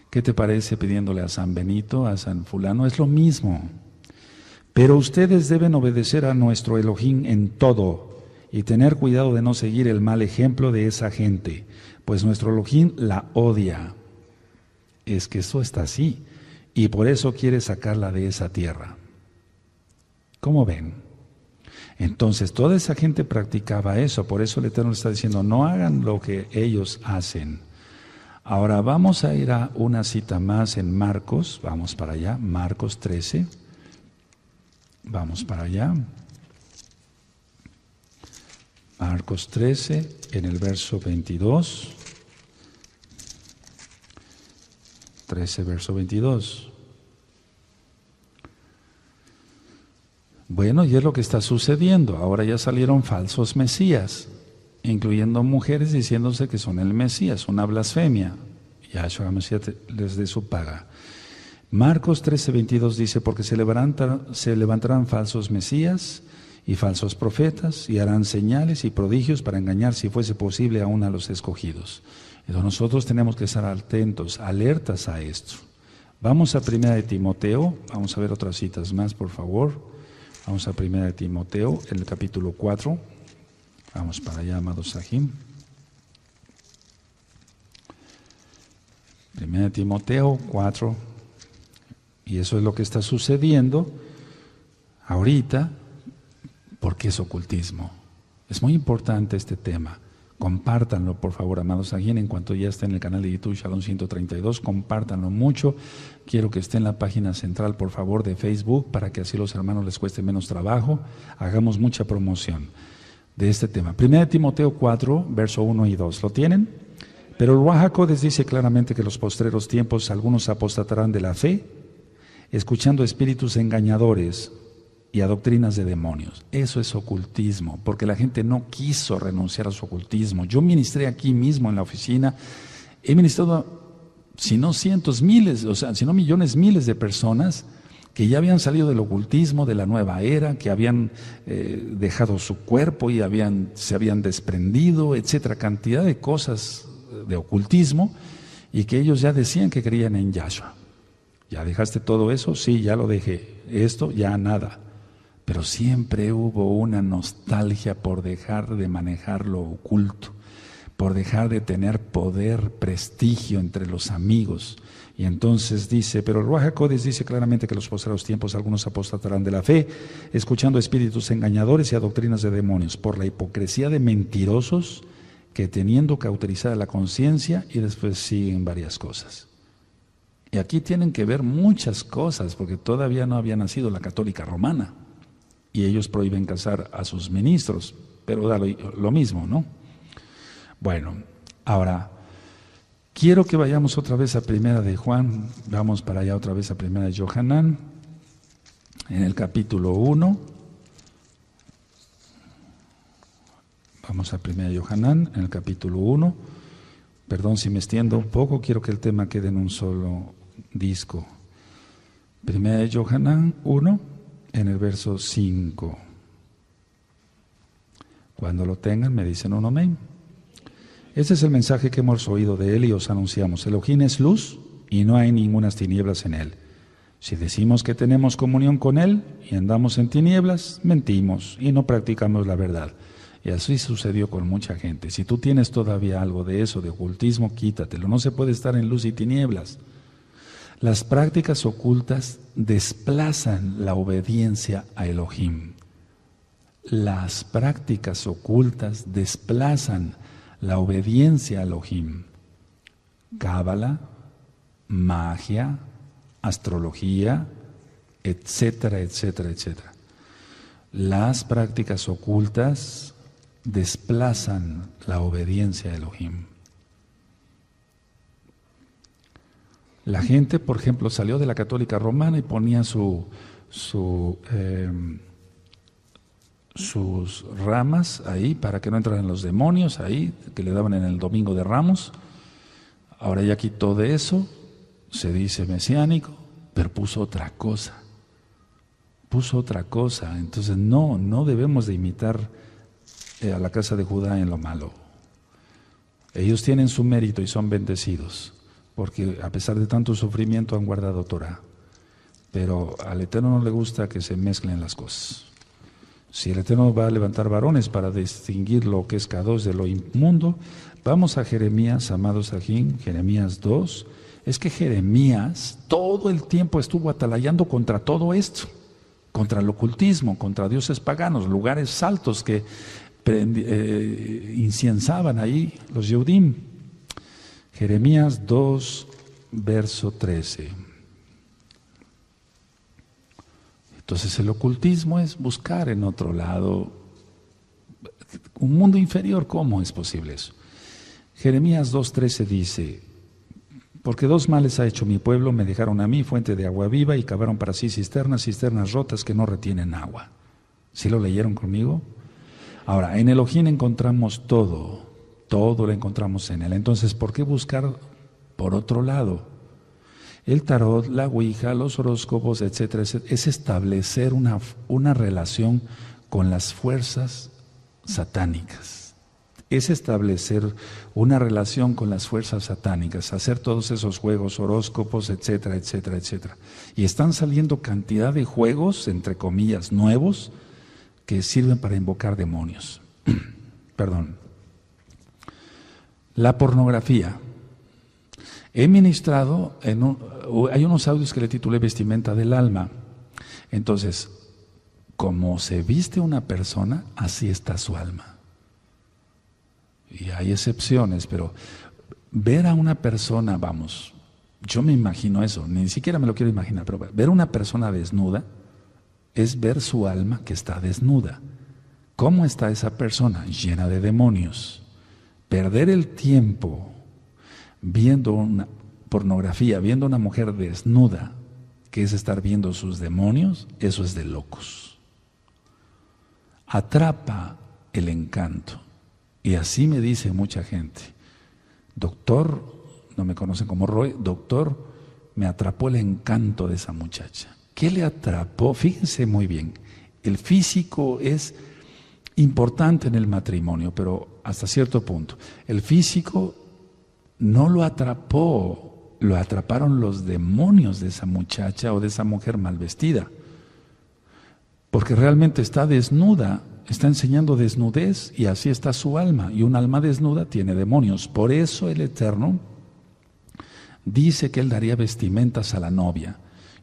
¿Qué te parece pidiéndole a San Benito, a San Fulano? Es lo mismo. Pero ustedes deben obedecer a nuestro Elohim en todo y tener cuidado de no seguir el mal ejemplo de esa gente, pues nuestro Elohim la odia. Es que eso está así, y por eso quiere sacarla de esa tierra. ¿Cómo ven? Entonces toda esa gente practicaba eso, por eso el Eterno está diciendo, no hagan lo que ellos hacen. Ahora vamos a ir a una cita más en Marcos, vamos para allá, Marcos 13, vamos para allá. Marcos 13, en el verso 22. 13, verso 22. Bueno, y es lo que está sucediendo. Ahora ya salieron falsos mesías, incluyendo mujeres diciéndose que son el Mesías, una blasfemia. Yahshua Mesías les dé su paga. Marcos 13, 22 dice, porque se levantarán falsos mesías y falsos profetas, y harán señales y prodigios para engañar, si fuese posible, aún a los escogidos. Entonces nosotros tenemos que estar atentos, alertas a esto. Vamos a 1 de Timoteo, vamos a ver otras citas más, por favor. Vamos a 1 de Timoteo, en el capítulo 4. Vamos para allá, amados Sahim. 1 de Timoteo 4. Y eso es lo que está sucediendo ahorita, porque es ocultismo. Es muy importante este tema. Compártanlo, por favor, amados Sahim, en cuanto ya esté en el canal de YouTube Shalom 132, compártanlo mucho. Quiero que esté en la página central, por favor, de Facebook, para que así los hermanos les cueste menos trabajo. Hagamos mucha promoción de este tema. 1 Timoteo 4, verso 1 y 2. ¿Lo tienen? Pero el Ruach HaKodesh dice claramente que en los postreros tiempos algunos apostatarán de la fe, escuchando espíritus engañadores y a doctrinas de demonios. Eso es ocultismo, porque la gente no quiso renunciar a su ocultismo. Yo ministré aquí mismo en la oficina, he ministrado, si no cientos, miles, o sea, si no millones, miles de personas que ya habían salido del ocultismo, de la nueva era, que habían dejado su cuerpo y se habían desprendido, etcétera, cantidad de cosas de ocultismo, y que ellos ya decían que creían en Yahshua. ¿Ya dejaste todo eso? Sí, ya lo dejé. Esto, ya nada. Pero siempre hubo una nostalgia por dejar de manejar lo oculto, por dejar de tener poder, prestigio entre los amigos. Y entonces dice, pero el Ruach HaKodesh dice claramente que en los postreros tiempos algunos apostatarán de la fe, escuchando espíritus engañadores y a doctrinas de demonios, por la hipocresía de mentirosos que teniendo cauterizada la conciencia y después siguen varias cosas. Y aquí tienen que ver muchas cosas, porque todavía no había nacido la católica romana, y ellos prohíben casar a sus ministros, pero da lo mismo, ¿no? Bueno, ahora, quiero que vayamos otra vez a Primera de Juan, vamos para allá otra vez a Primera de Yohanan, en el capítulo 1. Vamos a Primera de Yohanan, en el capítulo 1. Perdón si me extiendo un poco, quiero que el tema quede en un solo disco. Primera de Yohanan 1, en el verso 5. Cuando lo tengan me dicen un amén. Este es el mensaje que hemos oído de él y os anunciamos. Elohim es luz y no hay ningunas tinieblas en él. Si decimos que tenemos comunión con él y andamos en tinieblas, mentimos y no practicamos la verdad. Y así sucedió con mucha gente. Si tú tienes todavía algo de eso, de ocultismo, quítatelo. No se puede estar en luz y tinieblas. Las prácticas ocultas desplazan la obediencia a Elohim. Las prácticas ocultas desplazan la obediencia a Elohim. Cábala, magia, astrología, etcétera, etcétera, etcétera. Las prácticas ocultas desplazan la obediencia a Elohim. La gente, por ejemplo, salió de la católica romana y ponía sus ramas ahí para que no entraran los demonios ahí, que le daban en el domingo de Ramos. Ahora ya quitó de eso, se dice mesiánico, pero puso otra cosa. Entonces no debemos de imitar a la casa de Judá en lo malo. Ellos tienen su mérito y son bendecidos, porque a pesar de tanto sufrimiento han guardado Torah. Pero al Eterno no le gusta que se mezclen las cosas. Si el Eterno va a levantar varones para distinguir lo que es Kadosh de lo inmundo, vamos a Jeremías, amados Sajín, Jeremías 2. Es que Jeremías todo el tiempo estuvo atalayando contra todo esto, contra el ocultismo, contra dioses paganos, lugares altos que inciensaban ahí los Yehudim. Jeremías 2, verso 13. Entonces el ocultismo es buscar en otro lado un mundo inferior. ¿Cómo es posible eso? Jeremías 2:13 dice: porque dos males ha hecho mi pueblo, me dejaron a mí fuente de agua viva y cavaron para sí cisternas rotas que no retienen agua. ¿Sí lo leyeron conmigo? Ahora, en Elohim encontramos todo lo encontramos en él. Entonces, ¿por qué buscar por otro lado? El tarot, la ouija, los horóscopos, etcétera, etcétera, es establecer una relación con las fuerzas satánicas. Es establecer una relación con las fuerzas satánicas, hacer todos esos juegos, horóscopos, etcétera, etcétera, etcétera. Y están saliendo cantidad de juegos, entre comillas, nuevos, que sirven para invocar demonios. Perdón. La pornografía. He ministrado, hay unos audios que le titulé Vestimenta del Alma. Entonces, como se viste una persona, así está su alma. Y hay excepciones, pero ver a una persona, vamos, yo me imagino eso, ni siquiera me lo quiero imaginar, pero ver a una persona desnuda es ver su alma que está desnuda. ¿Cómo está esa persona? Llena de demonios. Perder el tiempo viendo una pornografía, viendo una mujer desnuda, que es estar viendo sus demonios, eso es de locos. Atrapa el encanto. Y así me dice mucha gente: doctor, no me conocen como Roy, doctor, me atrapó el encanto de esa muchacha. ¿Qué le atrapó? Fíjense muy bien, el físico es importante en el matrimonio, pero hasta cierto punto. El físico no lo atrapó, lo atraparon los demonios de esa muchacha o de esa mujer mal vestida. Porque realmente está desnuda, está enseñando desnudez y así está su alma. Y un alma desnuda tiene demonios. Por eso el Eterno dice que Él daría vestimentas a la novia.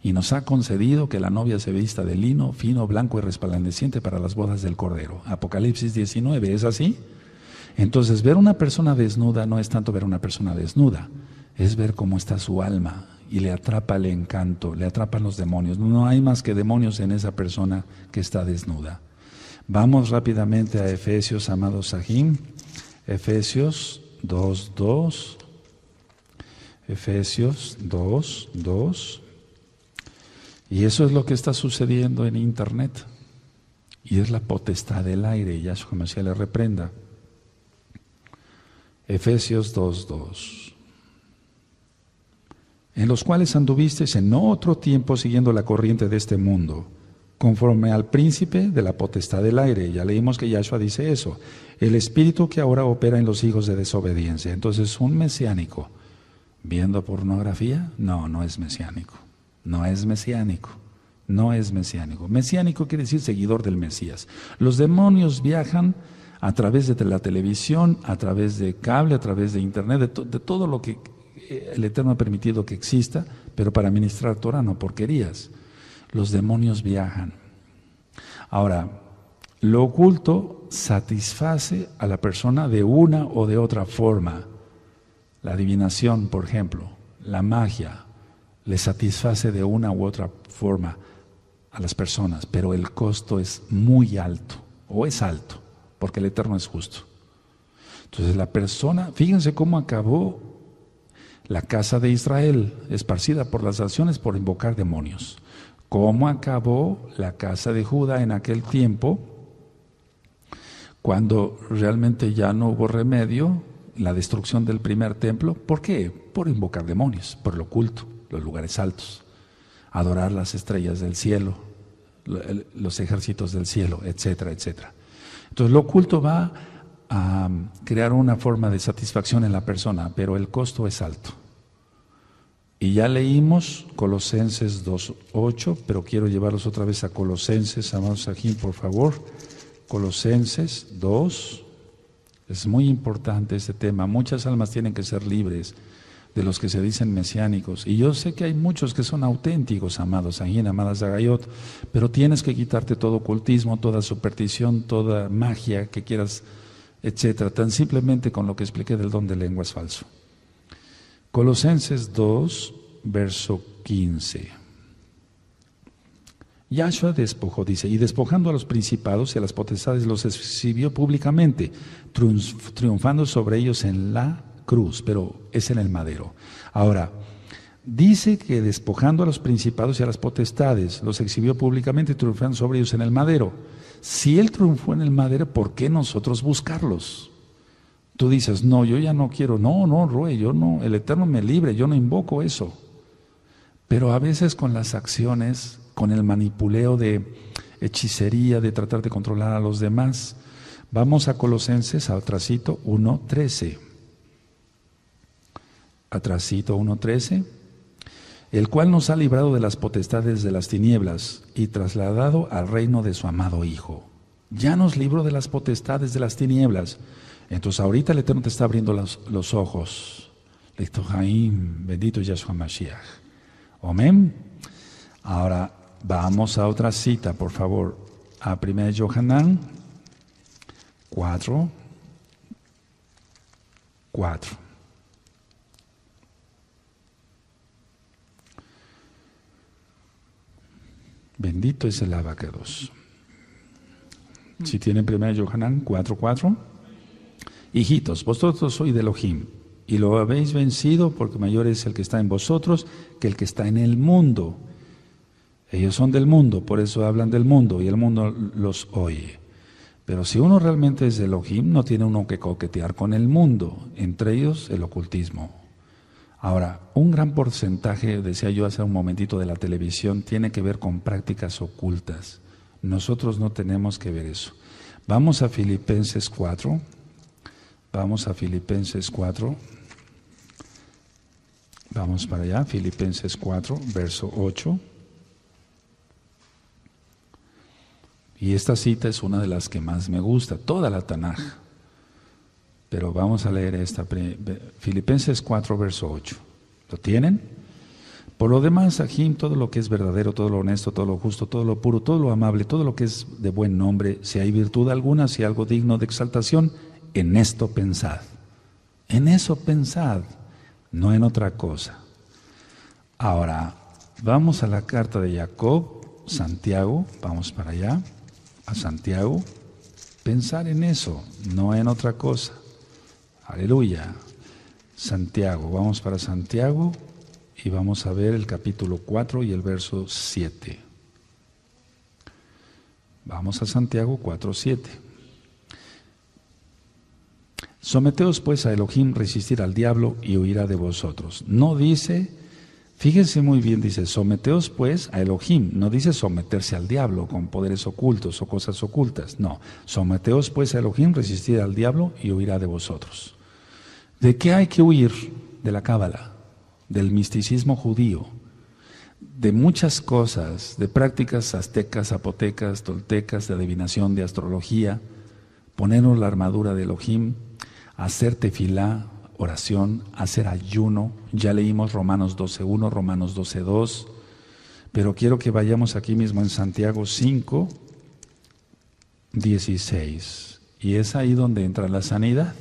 Y nos ha concedido que la novia se vista de lino, fino, blanco y resplandeciente para las bodas del Cordero. Apocalipsis 19, ¿es así? Entonces, ver una persona desnuda no es tanto ver una persona desnuda, es ver cómo está su alma y le atrapa el encanto, le atrapan los demonios. No hay más que demonios en esa persona que está desnuda. Vamos rápidamente a Efesios, amados Sahim. Efesios 2:2. Efesios 2:2. Y eso es lo que está sucediendo en internet. Y es la potestad del aire. Y Yahshua Mashiach le reprenda. Efesios 2:2. En los cuales anduvisteis en otro tiempo siguiendo la corriente de este mundo, conforme al príncipe de la potestad del aire. Ya leímos que Yahshua dice eso. El espíritu que ahora opera en los hijos de desobediencia. Entonces, un mesiánico viendo pornografía, no es mesiánico. No es mesiánico. No es mesiánico. Mesiánico quiere decir seguidor del Mesías. Los demonios viajan a través de la televisión, a través de cable, a través de internet, de todo lo que el Eterno ha permitido que exista, pero para ministrar Torah, no porquerías. Los demonios viajan. Ahora, lo oculto satisface a la persona de una o de otra forma. La adivinación, por ejemplo, la magia, le satisface de una u otra forma a las personas, pero el costo es muy alto, o es alto, porque el Eterno es justo. Entonces la persona, fíjense cómo acabó la casa de Israel, esparcida por las naciones por invocar demonios. Cómo acabó la casa de Judá en aquel tiempo, cuando realmente ya no hubo remedio, la destrucción del primer templo. ¿Por qué? Por invocar demonios, por lo oculto, los lugares altos, adorar las estrellas del cielo, los ejércitos del cielo, etcétera, etcétera. Entonces lo oculto va a crear una forma de satisfacción en la persona, pero el costo es alto. Y ya leímos Colosenses 2:8, pero quiero llevarlos otra vez a Colosenses, amados Sahim, por favor. Colosenses 2, es muy importante este tema. Muchas almas tienen que ser libres de los que se dicen mesiánicos. Y yo sé que hay muchos que son auténticos, amados Sahim, amadas Zagayot, pero tienes que quitarte todo ocultismo, toda superstición, toda magia que quieras, etcétera, tan simplemente con lo que expliqué del don de lengua es falso. Colosenses 2, verso 15. Yahshua despojó, dice, y despojando a los principados y a las potestades los exhibió públicamente, triunfando sobre ellos en la cruz, pero es en el madero. Ahora, dice que despojando a los principados y a las potestades los exhibió públicamente, triunfando sobre ellos en el madero. Si Él triunfó en el madero, ¿por qué nosotros buscarlos? Tú dices, no, yo ya no quiero, no, Rue, yo no, el Eterno me libre, yo no invoco eso. Pero a veces con las acciones, con el manipuleo de hechicería, de tratar de controlar a los demás. Vamos a Colosenses, atrasito 1:13. Atrasito 1:13. El cual nos ha librado de las potestades de las tinieblas y trasladado al reino de su amado Hijo. Ya nos libró de las potestades de las tinieblas. Entonces ahorita el Eterno te está abriendo los ojos. Bendito Yahshua Mashiach. Amén. Ahora vamos a otra cita, por favor. A 1 Yohanan 4:4. Bendito es el Abacados. Si tienen 1 Yohanan 4:4. Hijitos, vosotros sois de Elohim, y lo habéis vencido, porque mayor es el que está en vosotros que el que está en el mundo. Ellos son del mundo, por eso hablan del mundo, y el mundo los oye. Pero si uno realmente es de Elohim, no tiene uno que coquetear con el mundo, entre ellos el ocultismo. Ahora, un gran porcentaje, decía yo hace un momentito, de la televisión tiene que ver con prácticas ocultas. Nosotros no tenemos que ver eso. Vamos a Filipenses 4. Vamos a Filipenses 4. Vamos para allá, Filipenses 4, verso 8. Y esta cita es una de las que más me gusta, toda la Tanaj. Pero vamos a leer esta, Filipenses 4, verso 8. ¿Lo tienen? Por lo demás, Ajim, todo lo que es verdadero, todo lo honesto, todo lo justo, todo lo puro, todo lo amable, todo lo que es de buen nombre, si hay virtud alguna, si hay algo digno de exaltación, en esto pensad. En eso pensad, no en otra cosa. Ahora, vamos a la carta de Jacob, Santiago, vamos para allá, a Santiago. Pensar en eso, no en otra cosa. Aleluya. Santiago, vamos para Santiago y vamos a ver el capítulo 4 y el verso 7. Vamos a Santiago 4, 7. Someteos pues a Elohim, resistir al diablo y huirá de vosotros. No dice, fíjense muy bien, dice, someteos pues a Elohim. No dice someterse al diablo con poderes ocultos o cosas ocultas. No, someteos pues a Elohim, resistir al diablo y huirá de vosotros. ¿De qué hay que huir? De la cábala, del misticismo judío, de muchas cosas, de prácticas aztecas, zapotecas, toltecas, de adivinación, de astrología, ponernos la armadura de Elohim, hacer tefilá, oración, hacer ayuno. Ya leímos Romanos 12:1, Romanos 12:2, pero quiero que vayamos aquí mismo en Santiago 5:16, y es ahí donde entra la sanidad.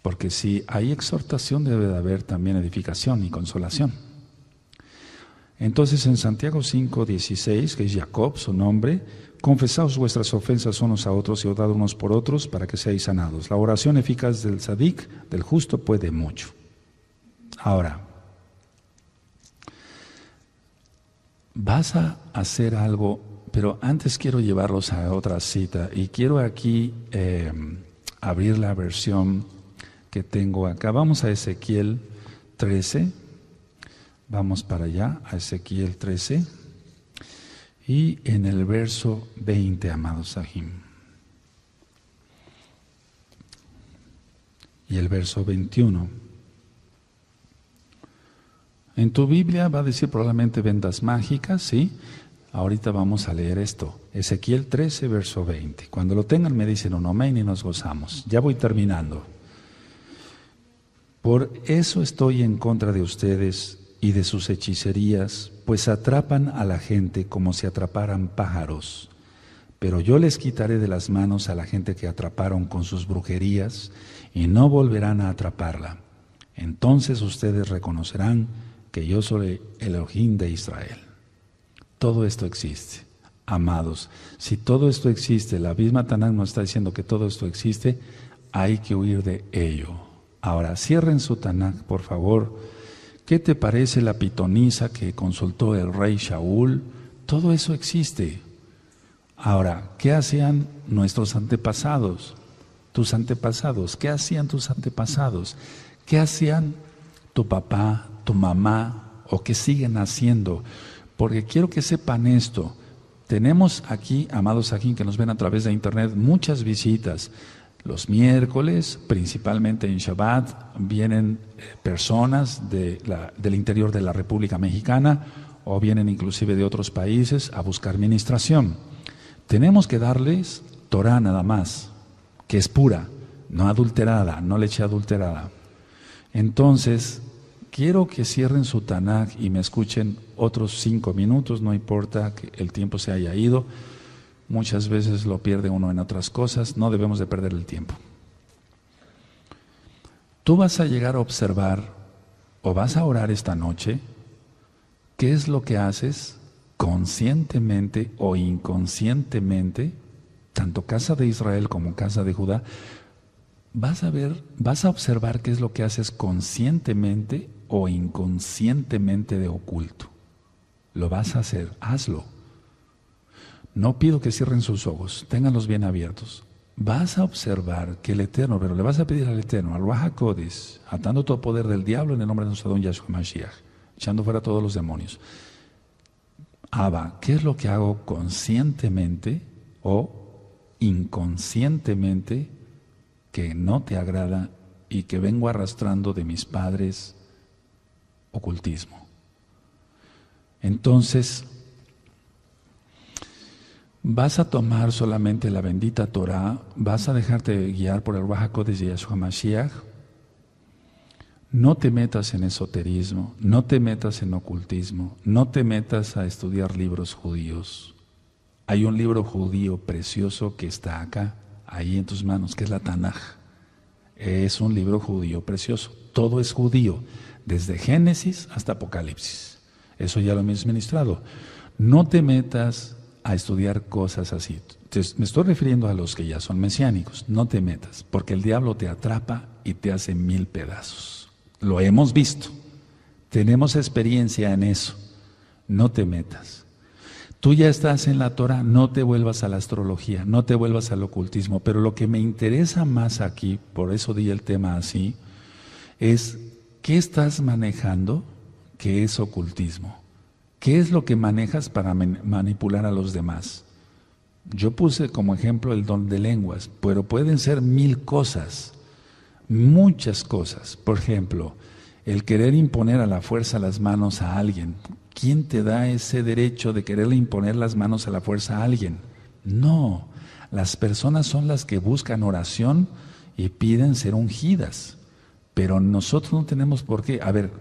Porque si hay exhortación, debe de haber también edificación y consolación. Entonces en Santiago 5:16, que es Jacob, su nombre, confesaos vuestras ofensas unos a otros y orad unos por otros para que seáis sanados. La oración eficaz del Sadik, del justo, puede mucho. Ahora, vas a hacer algo, pero antes quiero llevarlos a otra cita y quiero aquí abrir la versión que tengo acá. Vamos a Ezequiel 13, vamos para allá, a Ezequiel 13, y en el verso 20, amados Sahim, y el verso 21. En tu Biblia va a decir probablemente vendas mágicas, ¿sí? Ahorita vamos a leer esto, Ezequiel 13, verso 20. Cuando lo tengan me dicen un amén y nos gozamos. Ya voy terminando. Por eso estoy en contra de ustedes y de sus hechicerías, pues atrapan a la gente como si atraparan pájaros. Pero yo les quitaré de las manos a la gente que atraparon con sus brujerías y no volverán a atraparla. Entonces ustedes reconocerán que yo soy el Elohim de Israel. Todo esto existe. Amados, si todo esto existe, la misma Tanaj nos está diciendo que todo esto existe, hay que huir de ello. Ahora, cierren su Tanaj, por favor. ¿Qué te parece la pitonisa que consultó el rey Shaul? Todo eso existe. Ahora, ¿qué hacían nuestros antepasados? Tus antepasados, ¿qué hacían tus antepasados? ¿Qué hacían tu papá, tu mamá o qué siguen haciendo? Porque quiero que sepan esto. Tenemos aquí, amados aquí que nos ven a través de internet, muchas visitas. Los miércoles, principalmente en Shabbat, vienen personas del interior de la República Mexicana o vienen inclusive de otros países a buscar ministración. Tenemos que darles Torah nada más, que es pura, no adulterada, no leche adulterada. Entonces, quiero que cierren su Tanaj y me escuchen otros 5 minutos, no importa que el tiempo se haya ido. Muchas veces lo pierde uno en otras cosas, no debemos de perder el tiempo. Tú vas a llegar a observar o vas a orar esta noche, ¿qué es lo que haces conscientemente o inconscientemente, tanto casa de Israel como casa de Judá? Vas a observar qué es lo que haces conscientemente o inconscientemente de oculto. Lo vas a hacer, hazlo. No pido que cierren sus ojos, ténganlos bien abiertos. vas a observar que el Eterno, pero le vas a pedir al Eterno, al Ruach HaKodesh, atando todo poder del diablo en el nombre de nuestro Adón Yahshua Mashiach, echando fuera todos los demonios. Abba, ¿qué es lo que hago conscientemente o inconscientemente que no te agrada y que vengo arrastrando de mis padres ocultismo? Entonces, vas a tomar solamente la bendita Torah, vas a dejarte guiar por el Ruach HaKodesh de Yahshua Mashiach. No te metas en esoterismo, no te metas en ocultismo, no te metas a estudiar libros judíos. Hay un libro judío precioso que está acá, ahí en tus manos, que es la Tanaj. Es un libro judío precioso. Todo es judío, desde Génesis hasta Apocalipsis. Eso ya lo hemos ministrado. No te metas a estudiar cosas así. Me estoy refiriendo a los que ya son mesiánicos. No te metas, porque el diablo te atrapa y te hace 1000 pedazos. Lo hemos visto. Tenemos experiencia en eso. No te metas. Tú ya estás en la Torah, no te vuelvas a la astrología, no te vuelvas al ocultismo. Pero lo que me interesa más aquí, por eso di el tema así, es ¿qué estás manejando que es ocultismo? ¿Qué es lo que manejas para manipular a los demás? Yo puse como ejemplo el don de lenguas, pero pueden ser 1000 cosas, muchas cosas. Por ejemplo, el querer imponer a la fuerza las manos a alguien. ¿Quién te da ese derecho de quererle imponer las manos a la fuerza a alguien? No, las personas son las que buscan oración y piden ser ungidas, pero nosotros no tenemos por qué. A ver,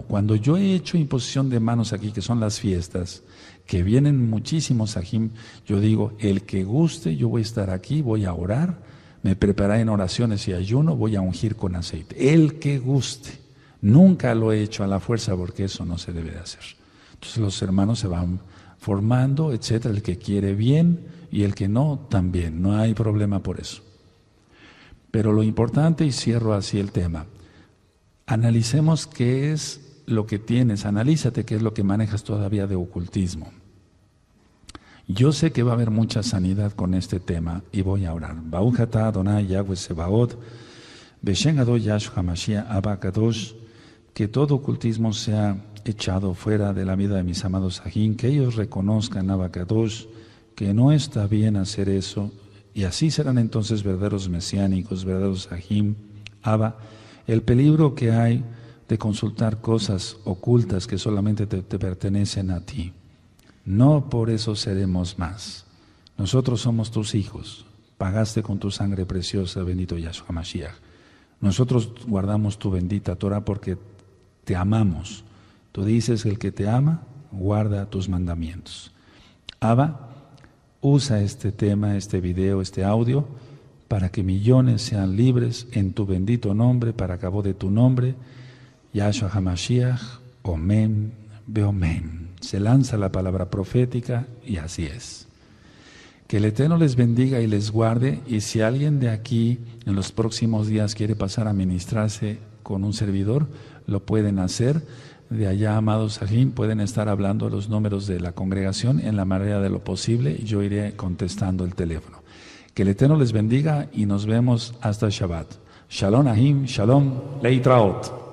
cuando yo he hecho imposición de manos aquí, que son las fiestas, que vienen muchísimos ajim, yo digo, el que guste, yo voy a estar aquí, voy a orar, me prepararé en oraciones y ayuno, voy a ungir con aceite. El que guste. Nunca lo he hecho a la fuerza porque eso no se debe de hacer. Entonces los hermanos se van formando, etcétera, el que quiere bien y el que no, también. No hay problema por eso. Pero lo importante, y cierro así el tema, analicemos qué es lo que tienes, analízate qué es lo que manejas todavía de ocultismo. Yo sé que va a haber mucha sanidad con este tema y voy a orar. Baruch atah Adonai Yahweh Sebaot, Beshem Adon Yahshua Mashiach Abba Kadosh, que todo ocultismo sea echado fuera de la vida de mis amados Sajín, que ellos reconozcan Abba Kadosh, que no está bien hacer eso, y así serán entonces verdaderos mesiánicos, verdaderos Sajín. Abba, el peligro que hay de consultar cosas ocultas que solamente te pertenecen a ti. No por eso seremos más. Nosotros somos tus hijos. Pagaste con tu sangre preciosa, bendito Yahshua Mashiach. Nosotros guardamos tu bendita Torah porque te amamos. Tú dices, el que te ama, guarda tus mandamientos. Abba, usa este tema, este video, este audio, para que millones sean libres en tu bendito nombre, para cabo de tu nombre, Yahshua HaMashiach, Omen, Beomen. Se lanza la palabra profética y así es. Que el Eterno les bendiga y les guarde, y si alguien de aquí en los próximos días quiere pasar a ministrarse con un servidor, lo pueden hacer. De allá, amados Sajín, pueden estar hablando los números de la congregación en la manera de lo posible y yo iré contestando el teléfono. Que el Eterno les bendiga y nos vemos hasta Shabbat. Shalom Ahim, Shalom Leitraot.